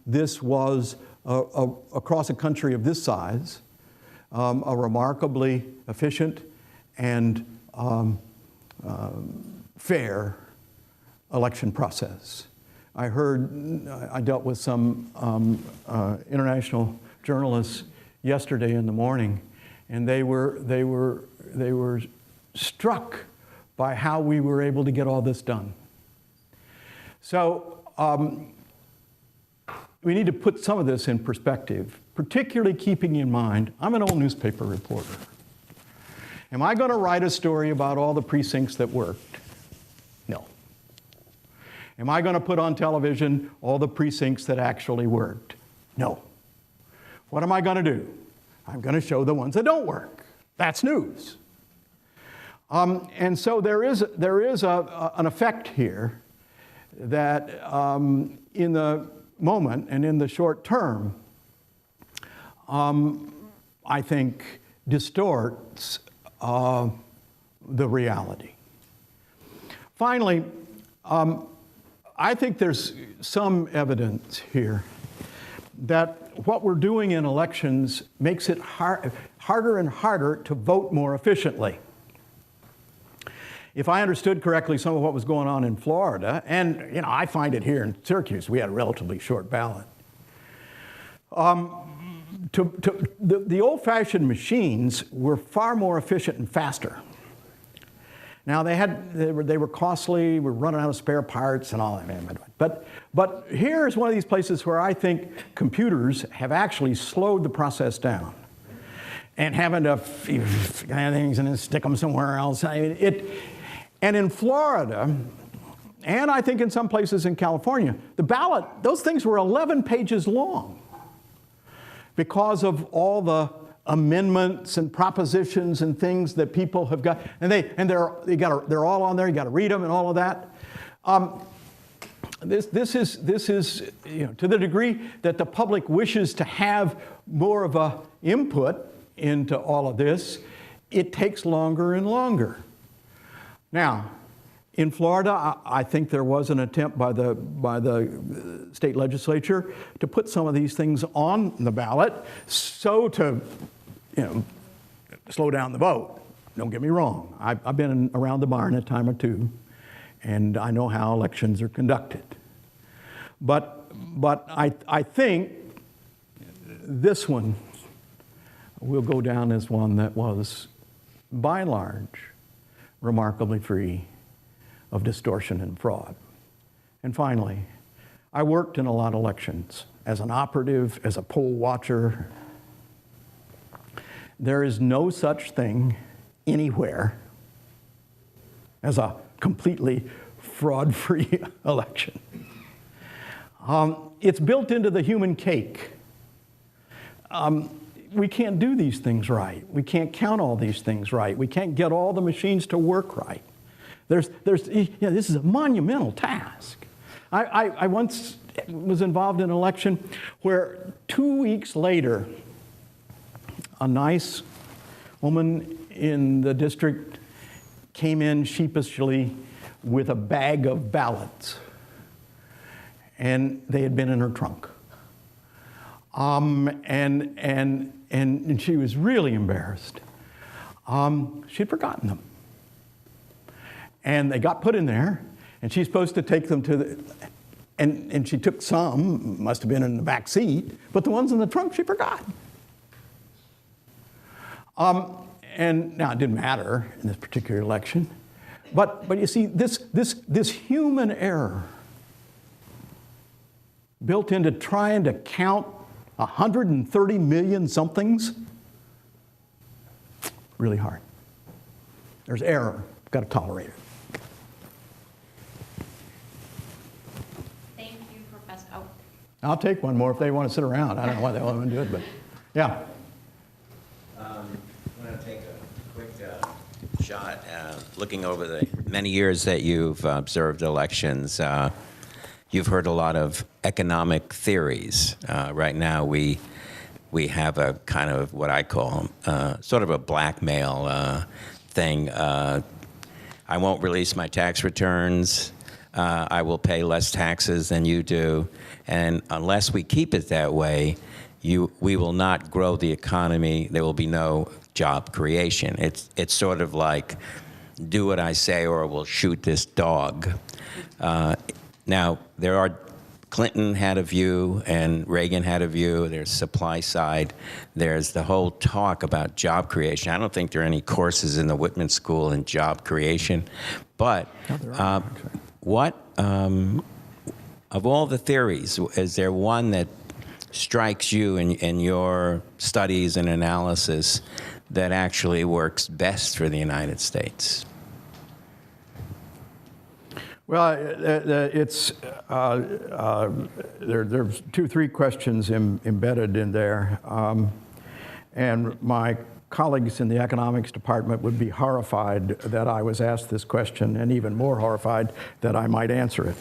S2: this was, across a country of this size, a remarkably efficient and fair election process. I dealt with some international journalists yesterday in the morning, and they were struck by how we were able to get all this done. So we need to put some of this in perspective, particularly keeping in mind, I'm an old newspaper reporter. Am I going to write a story about all the precincts that worked? No. Am I going to put on television all the precincts that actually worked? No. What am I going to do? I'm going to show the ones that don't work. That's news. And so there is an effect here that in the moment and in the short term, I think distorts the reality. Finally, I think there's some evidence here that what we're doing in elections makes it harder and harder to vote more efficiently. If I understood correctly some of what was going on in Florida, and I find it here in Syracuse, we had a relatively short ballot. The old-fashioned machines were far more efficient and faster. Now they were costly, we're running out of spare parts and all that. But here's one of these places where I think computers have actually slowed the process down. And having to things and then stick them somewhere else. And in Florida, and I think in some places in California, the ballot, those things were 11 pages long because of all the amendments and propositions and things that people have got, and they're all on there. You got to read them and all of that. This is to the degree that the public wishes to have more of a input into all of this, it takes longer and longer. Now, in Florida, I think there was an attempt by the state legislature to put some of these things on the ballot so to, slow down the vote. Don't get me wrong. I've been around the barn a time or two, and I know how elections are conducted. But I think this one will go down as one that was, by and large, remarkably free of distortion and fraud. And finally, I worked in a lot of elections as an operative, as a poll watcher. There is no such thing anywhere as a completely fraud-free election. It's built into the human cake. We can't do these things right. We can't count all these things right. We can't get all the machines to work right. This is a monumental task. I once was involved in an election where 2 weeks later, a nice woman in the district came in sheepishly with a bag of ballots, and they had been in her trunk. And she was really embarrassed. She'd forgotten them. And they got put in there, and she's supposed to take them to the, and she took some, must have been in the back seat, but the ones in the trunk she forgot. And now it didn't matter in this particular election, but you see, this human error built into trying to count 130 million somethings, really hard. There's error, got to tolerate it.
S1: Thank you, Professor. Oh.
S2: I'll take one more if they want to sit around. I don't know why they want to do it, but yeah.
S14: I'm going to take a quick shot looking over the many years that you've observed elections. You've heard a lot of economic theories. Right now, we have a kind of what I call sort of a blackmail thing. I won't release my tax returns. I will pay less taxes than you do. And unless we keep it that way, we will not grow the economy. There will be no job creation. It's sort of like, do what I say or we'll shoot this dog. Now, Clinton had a view and Reagan had a view. There's supply side. There's the whole talk about job creation. I don't think there are any courses in the Whitman School in job creation. But what, of all the theories, is there one that strikes you in your studies and analysis that actually works best for the United States?
S2: Well, there's 2-3 questions embedded in there, and my colleagues in the economics department would be horrified that I was asked this question, and even more horrified that I might answer it.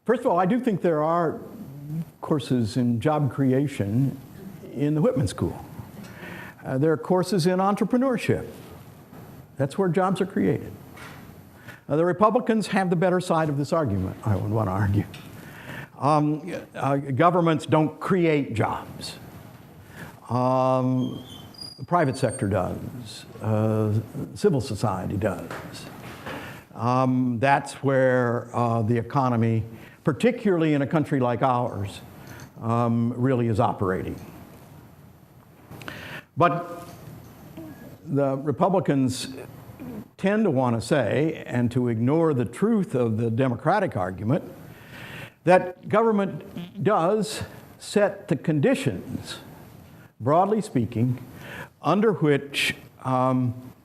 S2: First of all, I do think there are courses in job creation in the Whitman School. There are courses in entrepreneurship. That's where jobs are created. The Republicans have the better side of this argument, I would want to argue. Governments don't create jobs. The private sector does. Civil society does. That's where the economy, particularly in a country like ours, really is operating. But the Republicans tend to want to say, and to ignore the truth of the Democratic argument, that government does set the conditions, broadly speaking, under which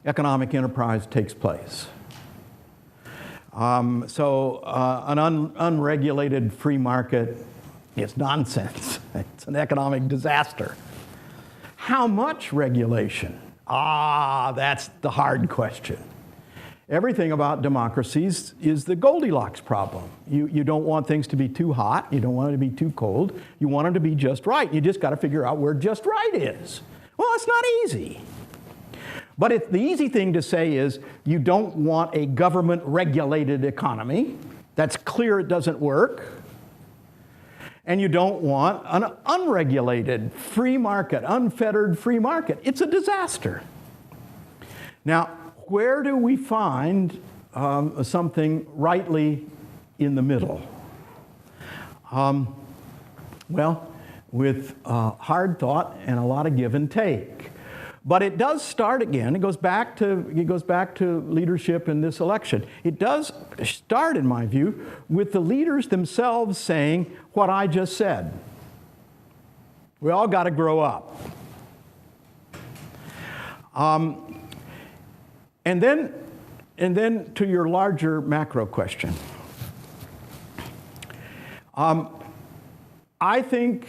S2: economic enterprise takes place. So an unregulated free market is nonsense. It's an economic disaster. How much regulation? That's the hard question. Everything about democracies is the Goldilocks problem. You don't want things to be too hot. You don't want it to be too cold. You want them to be just right. You just got to figure out where just right is. Well, it's not easy. But the easy thing to say is you don't want a government-regulated economy. That's clear it doesn't work. And you don't want an unregulated free market, unfettered free market. It's a disaster. Now, where do we find something rightly in the middle? Well, with hard thought and a lot of give and take. But it does start again. It goes back to leadership in this election. It does start, in my view, with the leaders themselves saying what I just said. We all got to grow up. And then to your larger macro question. I think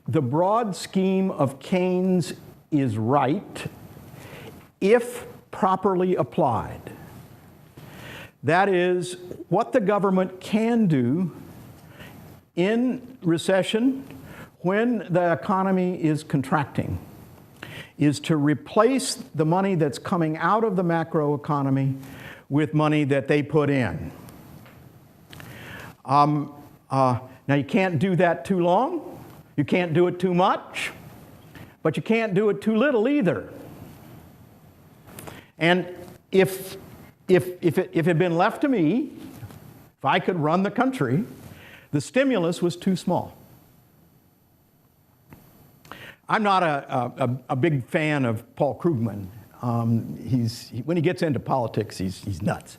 S2: the broad scheme of Keynes is right if properly applied. That is, what the government can do in recession when the economy is contracting is to replace the money that's coming out of the macroeconomy with money that they put in. Now, you can't do that too long. You can't do it too much. But you can't do it too little either. And if it had been left to me, if I could run the country, the stimulus was too small. I'm not a big fan of Paul Krugman. When he gets into politics, he's nuts.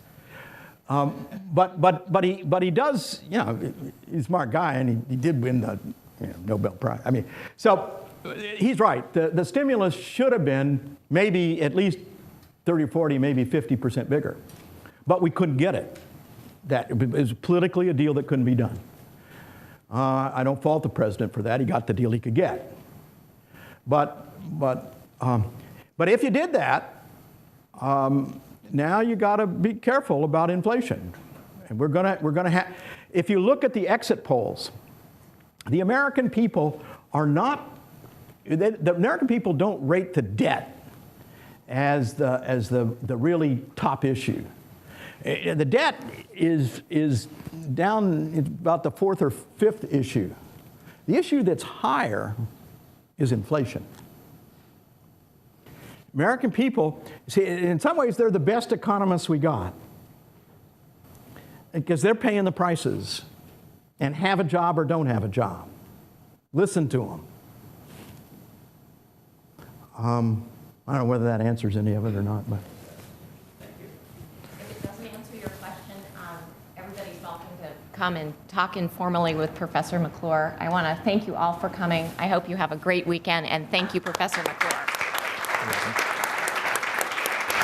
S2: But he does, you know, he's a smart guy, and he did win the Nobel Prize. I mean, so he's right. The stimulus should have been maybe at least 30 or 40, maybe 50% bigger. But we couldn't get it. It was politically a deal that couldn't be done. I don't fault the president for that. He got the deal he could get. But if you did that, now you got to be careful about inflation. And we're gonna have. If you look at the exit polls, the American people are not. The American people don't rate the debt as the really top issue. The debt is down about the fourth or fifth issue. The issue that's higher is inflation. American people, see, in some ways, they're the best economists we got because they're paying the prices and have a job or don't have a job. Listen to them. I don't know whether that answers any of it or not, but.
S1: If it doesn't answer your question, everybody's welcome to come and talk informally with Professor McClure. I want to thank you all for coming. I hope you have a great weekend, and thank you, Professor McClure.